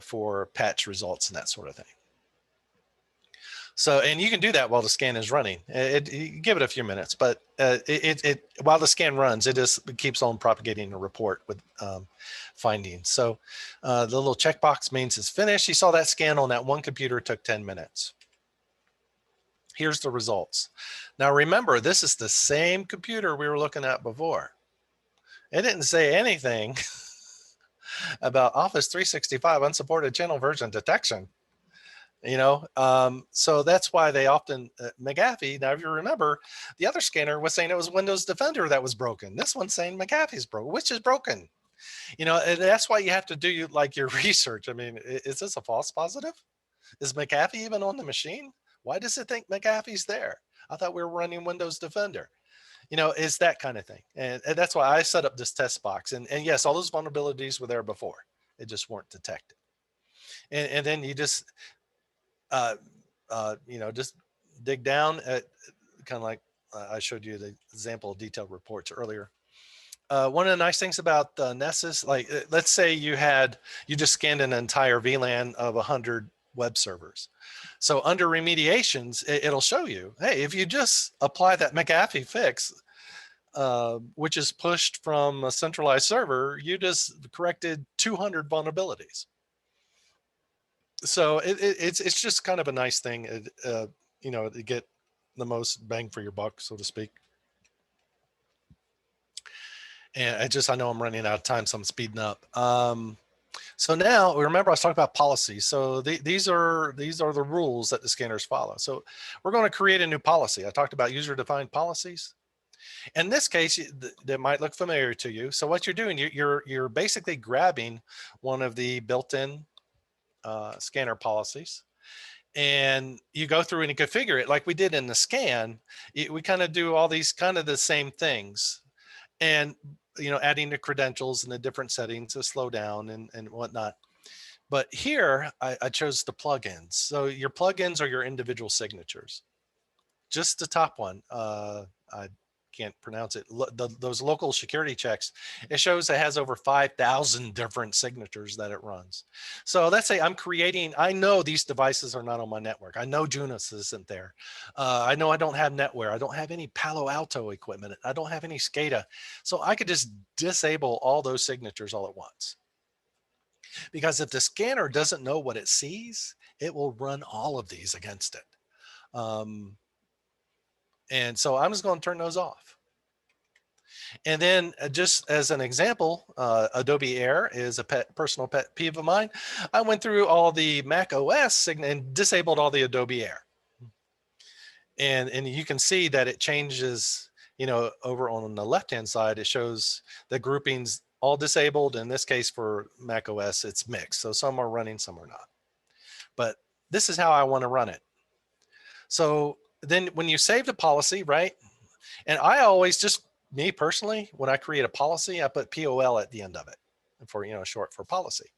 Speaker 1: for patch results and that sort of thing. So, and you can do that while the scan is running. You give it a few minutes, but while the scan runs, it keeps on propagating a report with findings. So the little checkbox means it's finished. You saw that scan on that one computer took 10 minutes. Here's the results. Now remember, this is the same computer we were looking at before. It didn't say anything about Office 365 unsupported channel version detection. So that's why they often McAfee. Now, if you remember, the other scanner was saying it was Windows Defender that was broken. This one's saying McAfee's broken. Which is broken? And that's why you have to do your research. I mean, is this a false positive? Is McAfee even on the machine? Why does it think McAfee's there? I thought we were running Windows Defender. It's that kind of thing. And that's why I set up this test box. And yes, all those vulnerabilities were there before. It just weren't detected. And then you just just dig down at kind of like I showed you the example of detailed reports earlier. One of the nice things about Nessus, like let's say you just scanned an entire VLAN of 100 web servers. So under remediations, it'll show you, hey, if you just apply that McAfee fix, which is pushed from a centralized server, you just corrected 200 vulnerabilities. So it's just kind of a nice thing, to get the most bang for your buck, so to speak. And I know I'm running out of time, so I'm speeding up. So now remember I was talking about policies. So these are the rules that the scanners follow. So we're going to create a new policy. I talked about user-defined policies. In this case, that might look familiar to you. So what you're doing, you're basically grabbing one of the built-in scanner policies, and you go through and you configure it like we did in the scan. We kind of do all these kind of the same things, and adding the credentials and the different settings to slow down and whatnot. But here I chose the plugins. So your plugins are your individual signatures. Just the top one, I can't pronounce it. Those local security checks, it shows it has over 5,000 different signatures that it runs. So let's say I'm creating, I know these devices are not on my network. I know Junos isn't there. I know I don't have NetWare. I don't have any Palo Alto equipment. I don't have any SCADA. So I could just disable all those signatures all at once. Because if the scanner doesn't know what it sees, it will run all of these against it. And so I'm just going to turn those off. And then just as an example, Adobe Air is a personal pet peeve of mine. I went through all the Mac OS and disabled all the Adobe Air. And you can see that it changes, over on the left-hand side, it shows the groupings all disabled. In this case for Mac OS, it's mixed. So some are running, some are not. But this is how I want to run it. So then when you save the policy, right? And I always just, me personally, when I create a policy, I put POL at the end of it for, short for policy.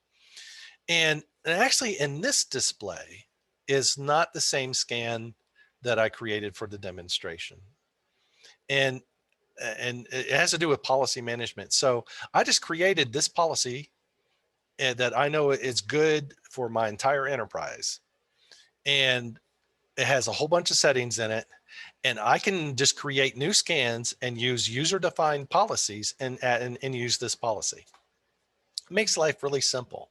Speaker 1: And actually in this display is not the same scan that I created for the demonstration. And it has to do with policy management. So I just created this policy that I know is good for my entire enterprise. And it has a whole bunch of settings in it. And I can just create new scans and use user-defined policies and use this policy. It makes life really simple.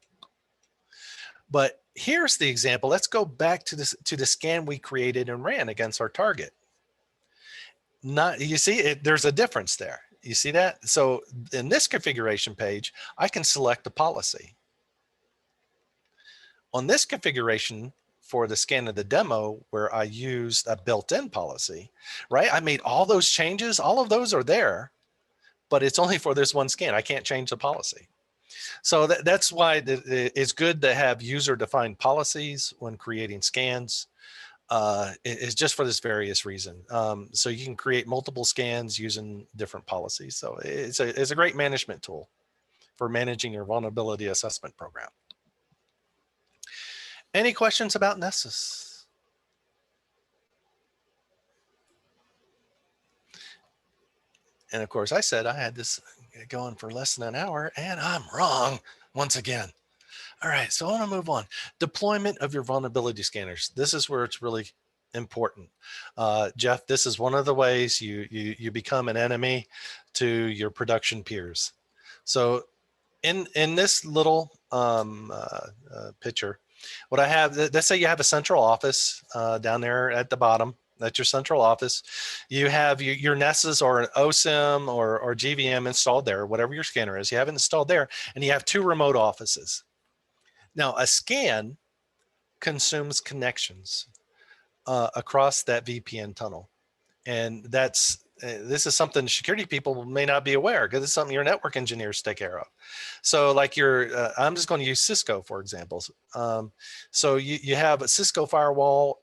Speaker 1: But here's the example. Let's go back to the scan we created and ran against our target. You see, there's a difference there. You see that? So in this configuration page, I can select a policy. On this configuration for the scan of the demo, where I used a built-in policy, right? I made all those changes. All of those are there, but it's only for this one scan. I can't change the policy. So that's why it's good to have user-defined policies when creating scans. It's just for this various reason. So you can create multiple scans using different policies. So it's a great management tool for managing your vulnerability assessment program. Any questions about Nessus? And of course, I said I had this going for less than an hour, and I'm wrong once again. All right, so I want to move on. Deployment of your vulnerability scanners. This is where it's really important. Jeff, this is one of the ways you become an enemy to your production peers. So in this little picture, what I have, let's say you have a central office down there at the bottom. That's your central office. You have your Nessus or an Osim or GVM installed there, whatever your scanner is. You have it installed there, and you have two remote offices. Now, a scan consumes connections across that VPN tunnel. And this is something security people may not be aware, because it's something your network engineers take care of. So like I'm just going to use Cisco, for example. So you have a Cisco firewall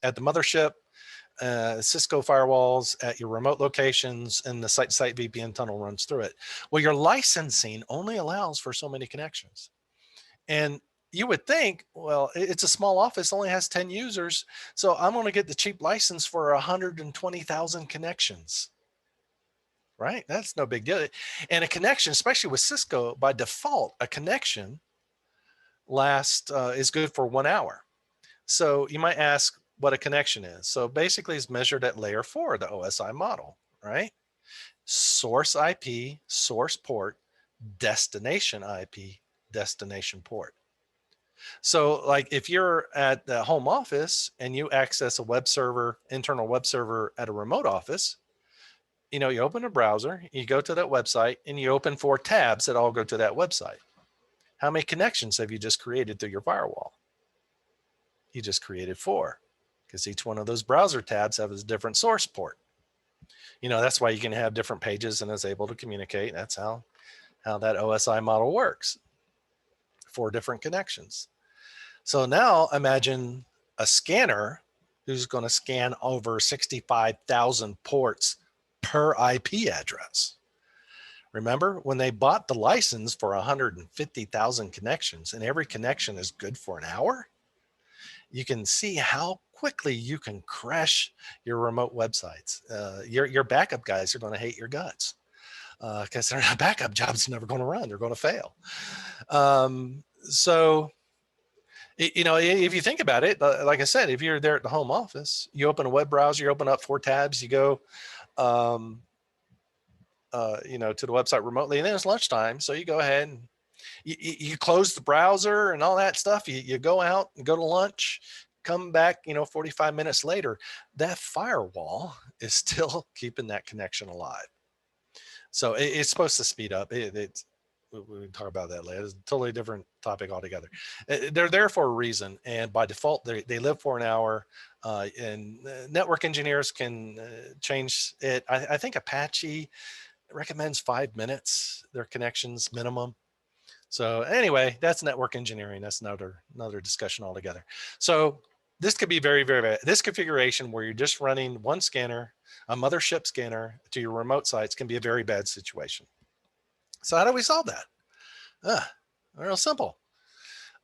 Speaker 1: at the mothership, Cisco firewalls at your remote locations, and the site-to-site VPN tunnel runs through it. Well, your licensing only allows for so many connections. And you would think, well, it's a small office, only has 10 users, so I'm going to get the cheap license for 120,000 connections, right? That's no big deal. And a connection, especially with Cisco, by default, a connection is good for 1 hour. So you might ask what a connection is. So basically it's measured at layer 4 of the OSI model, right? Source IP, source port, destination IP, destination port. So like if you're at the home office and you access a web server, internal web server at a remote office, you open a browser, you go to that website, and you open 4 tabs that all go to that website. How many connections have you just created through your firewall? You just created 4, because each one of those browser tabs have a different source port. That's why you can have different pages and is able to communicate. That's how that OSI model works for different connections. So now imagine a scanner who's going to scan over 65,000 ports per IP address. Remember when they bought the license for 150,000 connections and every connection is good for an hour? You can see how quickly you can crash your remote websites. Your backup guys are going to hate your guts because their backup job's never going to run. They're going to fail. So if you think about it, like I said, if you're there at the home office, you open a web browser, you open up 4 tabs, you go, to the website remotely, and then it's lunchtime. So you go ahead and you close the browser and all that stuff. You go out and go to lunch, come back, 45 minutes later, that firewall is still keeping that connection alive. So it's supposed to speed up. We can talk about that later. It's a totally different topic altogether. They're there for a reason, and by default, they live for an hour. And network engineers can change it. I think Apache recommends 5 minutes, their connections minimum. So anyway, that's network engineering. That's another discussion altogether. So this could be very, very bad. This configuration where you're just running one scanner, a mothership scanner to your remote sites can be a very bad situation. So how do we solve that? Real simple.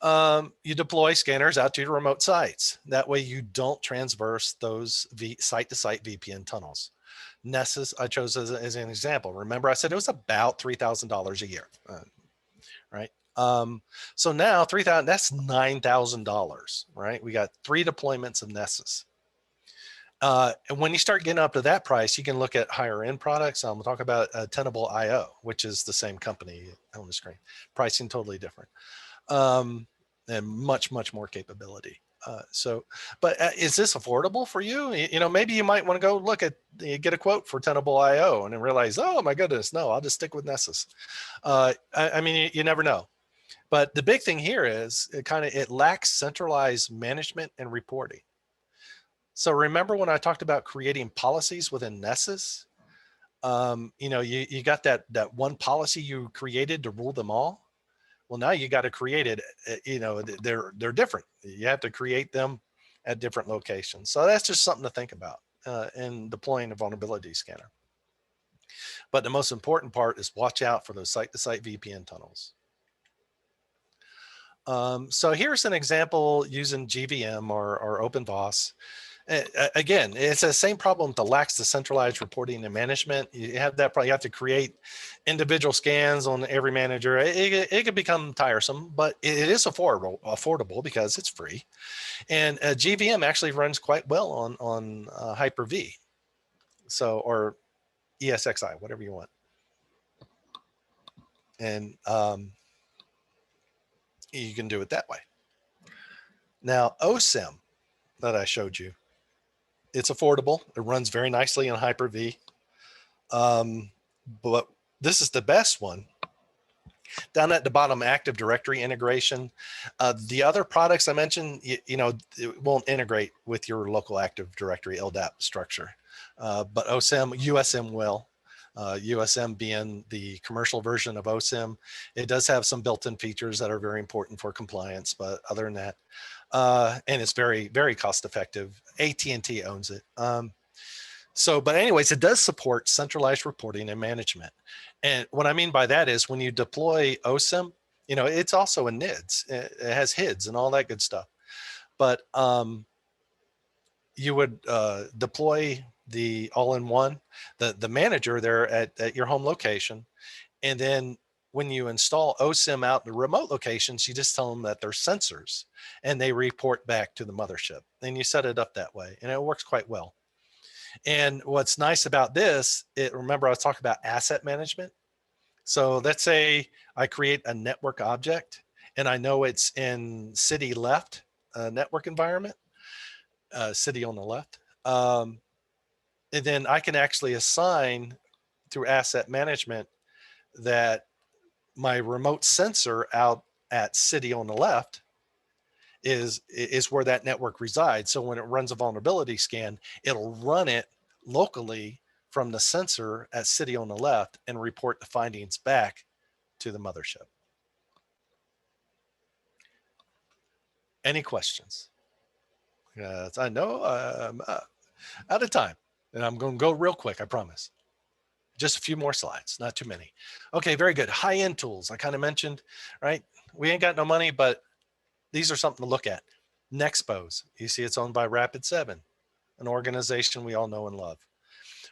Speaker 1: You deploy scanners out to your remote sites. That way you don't transverse those site-to-site VPN tunnels. Nessus, I chose as an example. Remember I said it was about $3,000 a year, right? So now 3,000, that's $9,000, right? We got 3 deployments of Nessus. And when you start getting up to that price, you can look at higher end products. I'm going to talk about Tenable.io, which is the same company on the screen. Pricing totally different, and much, much more capability. But is this affordable for you? Maybe you might want to go get a quote for Tenable.io and then realize, oh my goodness, no, I'll just stick with Nessus. I mean, you never know. But the big thing here is it lacks centralized management and reporting. So remember when I talked about creating policies within Nessus? You got that one policy you created to rule them all. Well, now you got to create it. They're different. You have to create them at different locations. So that's just something to think about in deploying a vulnerability scanner. But the most important part is watch out for those site-to-site VPN tunnels. So here's an example using GVM or Openvos. Again, it's the same problem that lacks the centralized reporting and management. You have that problem. You have to create individual scans on every manager. It can become tiresome, but it is affordable because it's free. And GVM actually runs quite well on Hyper-V. So, or ESXi, whatever you want. And you can do it that way. Now, Osim that I showed you, it's affordable. It runs very nicely on Hyper-V. But this is the best one. Down at the bottom, Active Directory integration. The other products I mentioned, it won't integrate with your local Active Directory LDAP structure. But Osim, USM will. USM being the commercial version of Osim. It does have some built-in features that are very important for compliance, but other than that, and it's very, very cost effective. AT&T owns it. But anyways, it does support centralized reporting and management. And what I mean by that is when you deploy Osim, it's also a NIDS. It has HIDS and all that good stuff. But you would deploy the all-in-one, the manager there at your home location. And then when you install Osim out in the remote locations, you just tell them that they're sensors and they report back to the mothership. And you set it up that way and it works quite well. And what's nice about this, remember I was talking about asset management. So let's say I create a network object and I know it's in city left network environment, city on the left. And then I can actually assign through asset management that my remote sensor out at city on the left is where that network resides. So when it runs a vulnerability scan, it'll run it locally from the sensor at city on the left and report the findings back to the mothership. Any questions? I know I'm out of time, and I'm going to go real quick, I promise. Just a few more slides, not too many. Okay, very good. High-end tools, I kind of mentioned, right? We ain't got no money, but these are something to look at. Nexpose, you see it's owned by Rapid7, an organization we all know and love.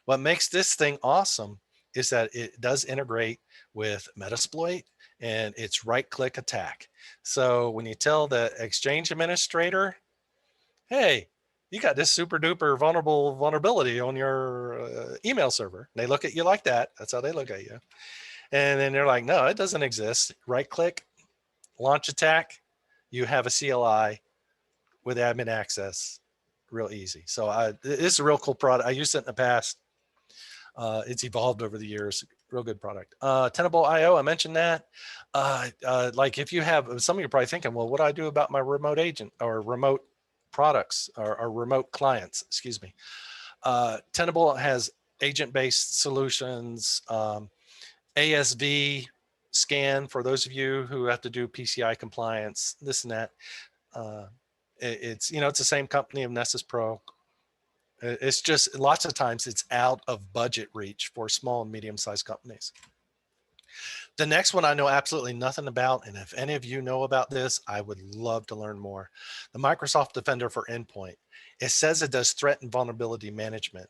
Speaker 1: What makes this thing awesome is that it does integrate with Metasploit, and it's right-click attack. So when you tell the Exchange administrator, hey, you got this super duper vulnerability on your email server, they look at you like that. That's how they look at you. And then they're like, no, it doesn't exist. Right-click, launch attack. You have a CLI with admin access, real easy. So it's a real cool product. I used it in the past. It's evolved over the years. Real good product. Tenable.io, I mentioned that. Like if you have, some of you are probably thinking, well, what do I do about my remote agent or remote products or remote clients? Excuse me. Tenable has agent-based solutions, ASV scan for those of you who have to do PCI compliance, this and that. It's the same company of Nessus Pro. It's just lots of times it's out of budget reach for small and medium-sized companies. The next one I know absolutely nothing about, and if any of you know about this, I would love to learn more. The Microsoft Defender for Endpoint. It says it does threat and vulnerability management.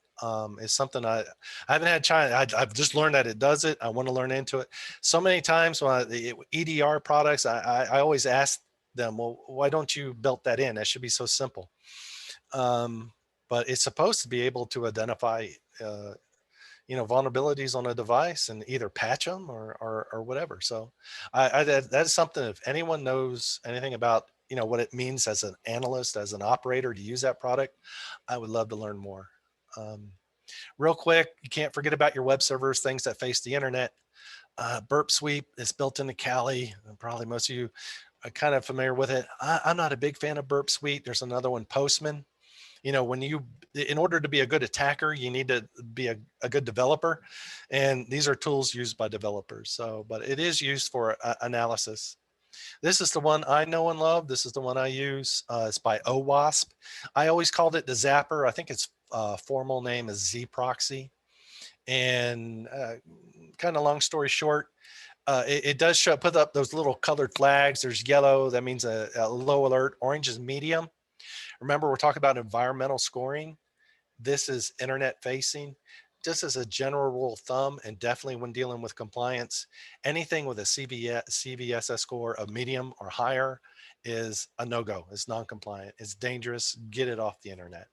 Speaker 1: It's something I haven't had time. I've just learned that it does it. I want to learn into it. So many times when the EDR products, I always ask them, well, why don't you build that in? That should be so simple. But it's supposed to be able to identify vulnerabilities on a device and either patch them or whatever. So that's something, if anyone knows anything about what it means as an analyst, as an operator to use that product, I would love to learn more. Real quick, you can't forget about your web servers, things that face the internet. Burp Sweep is built into Kali, and probably most of you are kind of familiar with it. I'm not a big fan of Burp Suite. There's another one, Postman. In order to be a good attacker, you need to be a good developer, and these are tools used by developers. So, but it is used for analysis. This is the one I know and love. This is the one I use. It's by OWASP. I always called it the Zapper. I think its formal name is ZProxy. And kind of long story short, it does put up those little colored flags. There's yellow, that means a low alert. Orange is medium. Remember, we're talking about environmental scoring. This is internet facing. Just as a general rule of thumb, and definitely when dealing with compliance, anything with a CVSS score of medium or higher is a no-go. It's non-compliant. It's dangerous. Get it off the internet.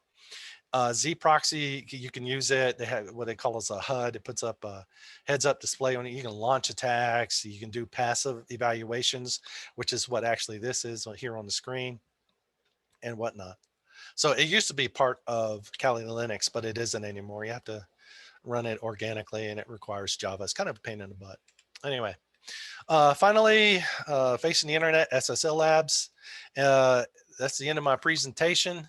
Speaker 1: ZProxy, you can use it. They have what they call as a HUD. It puts up a heads-up display on it. You can launch attacks. You can do passive evaluations, which is what actually this is here on the screen, and whatnot. So it used to be part of Kali Linux, but it isn't anymore. You have to run it organically, and it requires Java. It's kind of a pain in the butt. Anyway, finally, facing the internet, SSL Labs. That's the end of my presentation.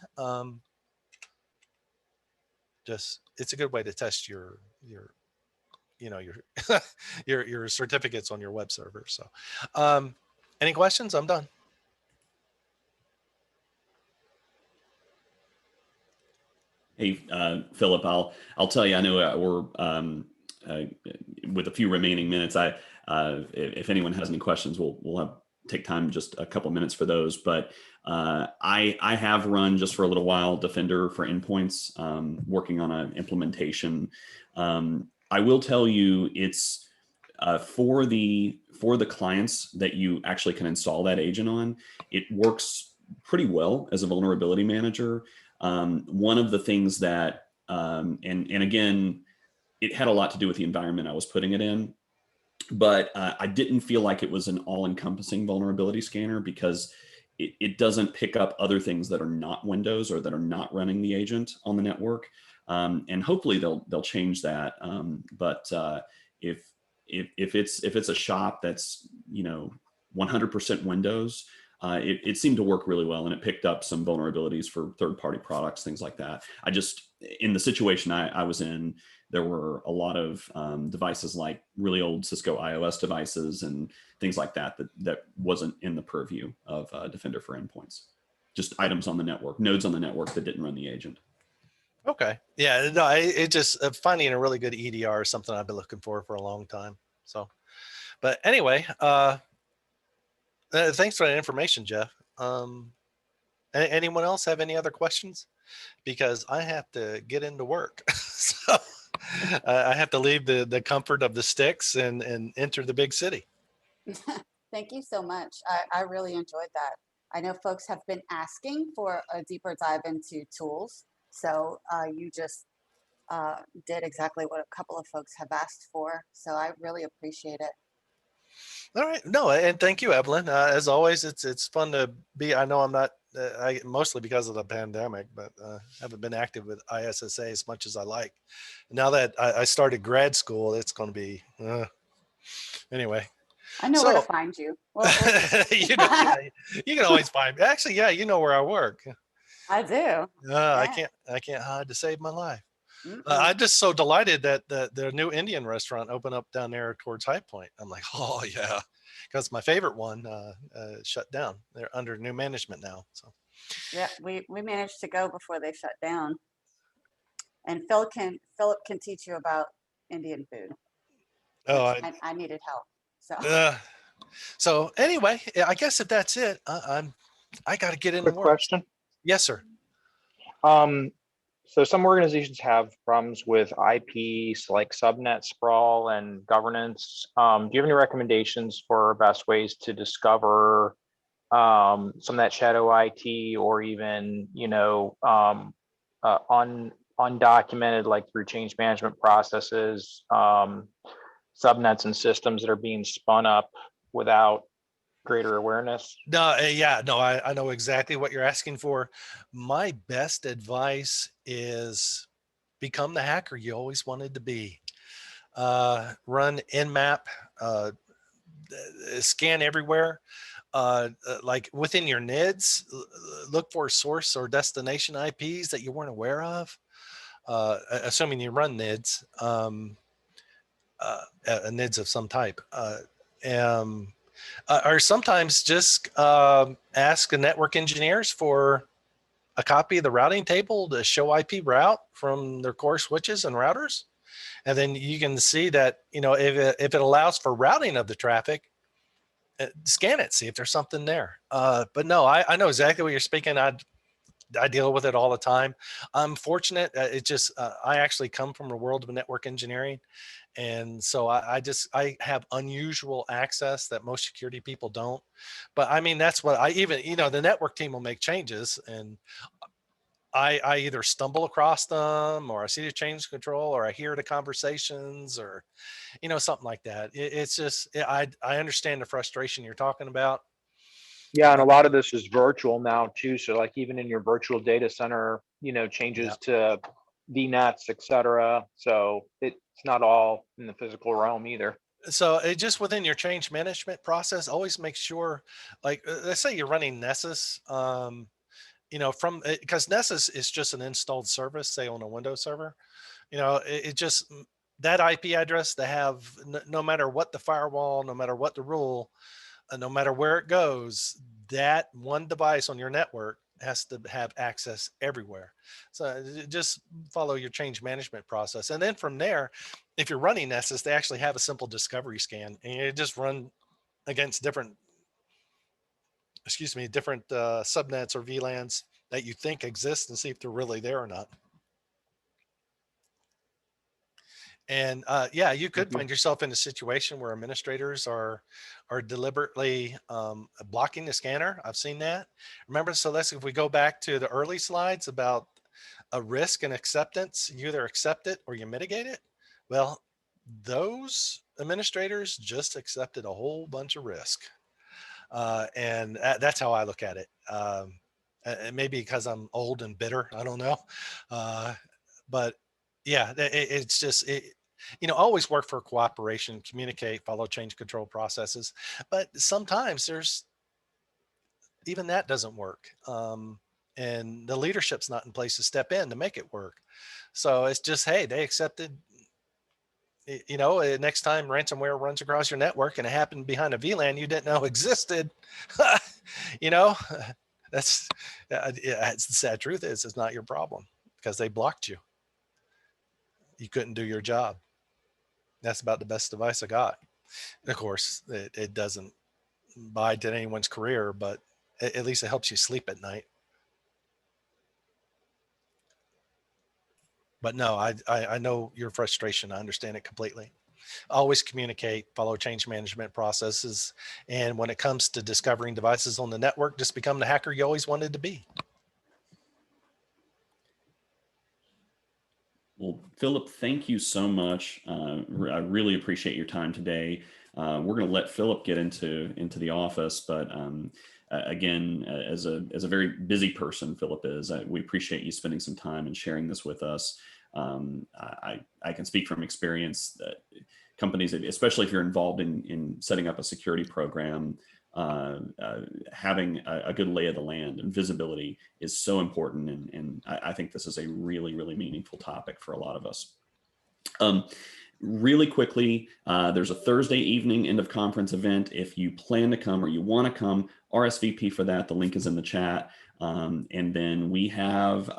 Speaker 1: It's a good way to test your your certificates on your web server. So, any questions? I'm done.
Speaker 2: Hey, Philip, I'll tell you, I know we're with a few remaining minutes. If anyone has any questions, we'll take time, just a couple of minutes for those. But I have run just for a little while Defender for Endpoints, working on an implementation. I will tell you, it's for the clients that you actually can install that agent on. It works pretty well as a vulnerability manager. One of the things that, and again, it had a lot to do with the environment I was putting it in, but I didn't feel like it was an all-encompassing vulnerability scanner, because it doesn't pick up other things that are not Windows or that are not running the agent on the network. And hopefully they'll change that. But if it's a shop that's 100% Windows, it seemed to work really well, and it picked up some vulnerabilities for third-party products, things like that. In the situation I was in, there were a lot of devices like really old Cisco iOS devices and things like that that wasn't in the purview of Defender for Endpoints. Just items on the network, nodes on the network that didn't run the agent.
Speaker 1: Okay. Yeah. No, it just finding a really good EDR is something I've been looking for a long time. So, but anyway, thanks for that information, Jeff. Anyone else have any other questions? Because I have to get into work. So I have to leave the comfort of the sticks and enter the big city.
Speaker 3: Thank you so much. I really enjoyed that. I know folks have been asking for a deeper dive into tools. So you just did exactly what a couple of folks have asked for. So I really appreciate it.
Speaker 1: All right. No, and thank you, Evelyn. As always, it's fun to be. I know I'm not. I mostly because of the pandemic, but haven't been active with ISSA as much as I like. Now that I started grad school, it's going to be anyway.
Speaker 3: I know where to
Speaker 1: So
Speaker 3: find you.
Speaker 1: yeah, you can always find. Actually, yeah, you know where I work.
Speaker 3: I do.
Speaker 1: I
Speaker 3: Yeah.
Speaker 1: can't hide to save my life.
Speaker 3: Mm-mm.
Speaker 1: I'm just so delighted that the new Indian restaurant opened up down there towards High Point. I'm like, oh yeah, because my favorite one shut down. They're under new management now. So
Speaker 3: Yeah, we managed to go before they shut down. And Philip can teach you about Indian food,
Speaker 1: oh,
Speaker 3: which I needed help. So
Speaker 1: uh, so anyway, I guess if that's it, I got to get into
Speaker 4: Quick
Speaker 1: work.
Speaker 4: question.
Speaker 1: Yes, sir.
Speaker 4: Um, so some organizations have problems with IPs like subnet sprawl and governance. Do you have any recommendations for best ways to discover some of that shadow IT, or even, undocumented, like through change management processes, subnets and systems that are being spun up without greater awareness?
Speaker 1: No, yeah, no, I know exactly what you're asking for. My best advice is become the hacker you always wanted to be. Run Nmap, uh, scan everywhere. Like within your NIDs, look for source or destination IPs that you weren't aware of. Assuming you run NIDs, NIDs of some type. Um, or sometimes just ask the network engineers for a copy of the routing table to show IP route from their core switches and routers. And then you can see that, if it allows for routing of the traffic, scan it, see if there's something there. But no, I know exactly what you're speaking. I deal with it all the time. I'm fortunate. I actually come from a world of network engineering. And so I have unusual access that most security people don't. But I mean, that's what the network team will make changes, and I either stumble across them, or I see the change control, or I hear the conversations, or, something like that. It's just, I understand the frustration you're talking about.
Speaker 4: Yeah, and a lot of this is virtual now too. So like even in your virtual data center, changes to VNets, et cetera. So it's not all in the physical realm either.
Speaker 1: So it just within your change management process, always make sure, like, let's say you're running Nessus, from because Nessus is just an installed service, say on a Windows server. It just that IP address to have, no matter what the firewall, no matter what the rule, no matter where it goes, that one device on your network has to have access everywhere. So just follow your change management process. And then from there, if you're running Nessus, they actually have a simple discovery scan, and you just run against different subnets or VLANs that you think exist, and see if they're really there or not. And you could find yourself in a situation where administrators are deliberately blocking the scanner. I've seen that. Remember, so if we go back to the early slides about a risk and acceptance, you either accept it or you mitigate it. Well, those administrators just accepted a whole bunch of risk. And that's how I look at it. And maybe because I'm old and bitter, I don't know. But yeah, it's just, always work for cooperation, communicate, follow change control processes. But sometimes even that doesn't work. And the leadership's not in place to step in to make it work. So it's just, hey, they accepted you know, next time ransomware runs across your network and it happened behind a VLAN you didn't know existed, you know, that's it's the sad truth is it's not your problem because they blocked you. You couldn't do your job. That's about the best advice I got. Of course, it doesn't buy to anyone's career, but at least it helps you sleep at night. But no, I know your frustration. I understand it completely. Always communicate, follow change management processes. And when it comes to discovering devices on the network, just become the hacker you always wanted to be.
Speaker 2: Well, Philip, thank you so much. I really appreciate your time today. We're going to let Philip get into the office, but again, as a very busy person, Philip is, we appreciate you spending some time and sharing this with us. I can speak from experience that companies, especially if you're involved in setting up a security program, having a good lay of the land and visibility is so important. And I think this is a really, really meaningful topic for a lot of us. Really quickly, there's a Thursday evening end of conference event. If you plan to come or you want to come, RSVP for that. The link is in the chat. And then we have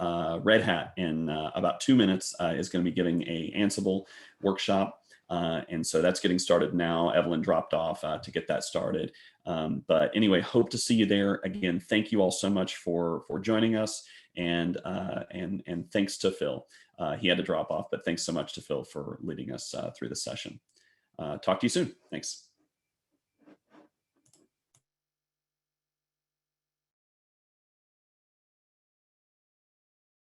Speaker 2: Red Hat in about 2 minutes is going to be giving a Ansible workshop. And so that's getting started now. Evelyn dropped off to get that started. But anyway, hope to see you there. Again, thank you all so much for joining us. And thanks to Phil. He had to drop off, but thanks so much to Phil for leading us through the session. Talk to you soon. Thanks.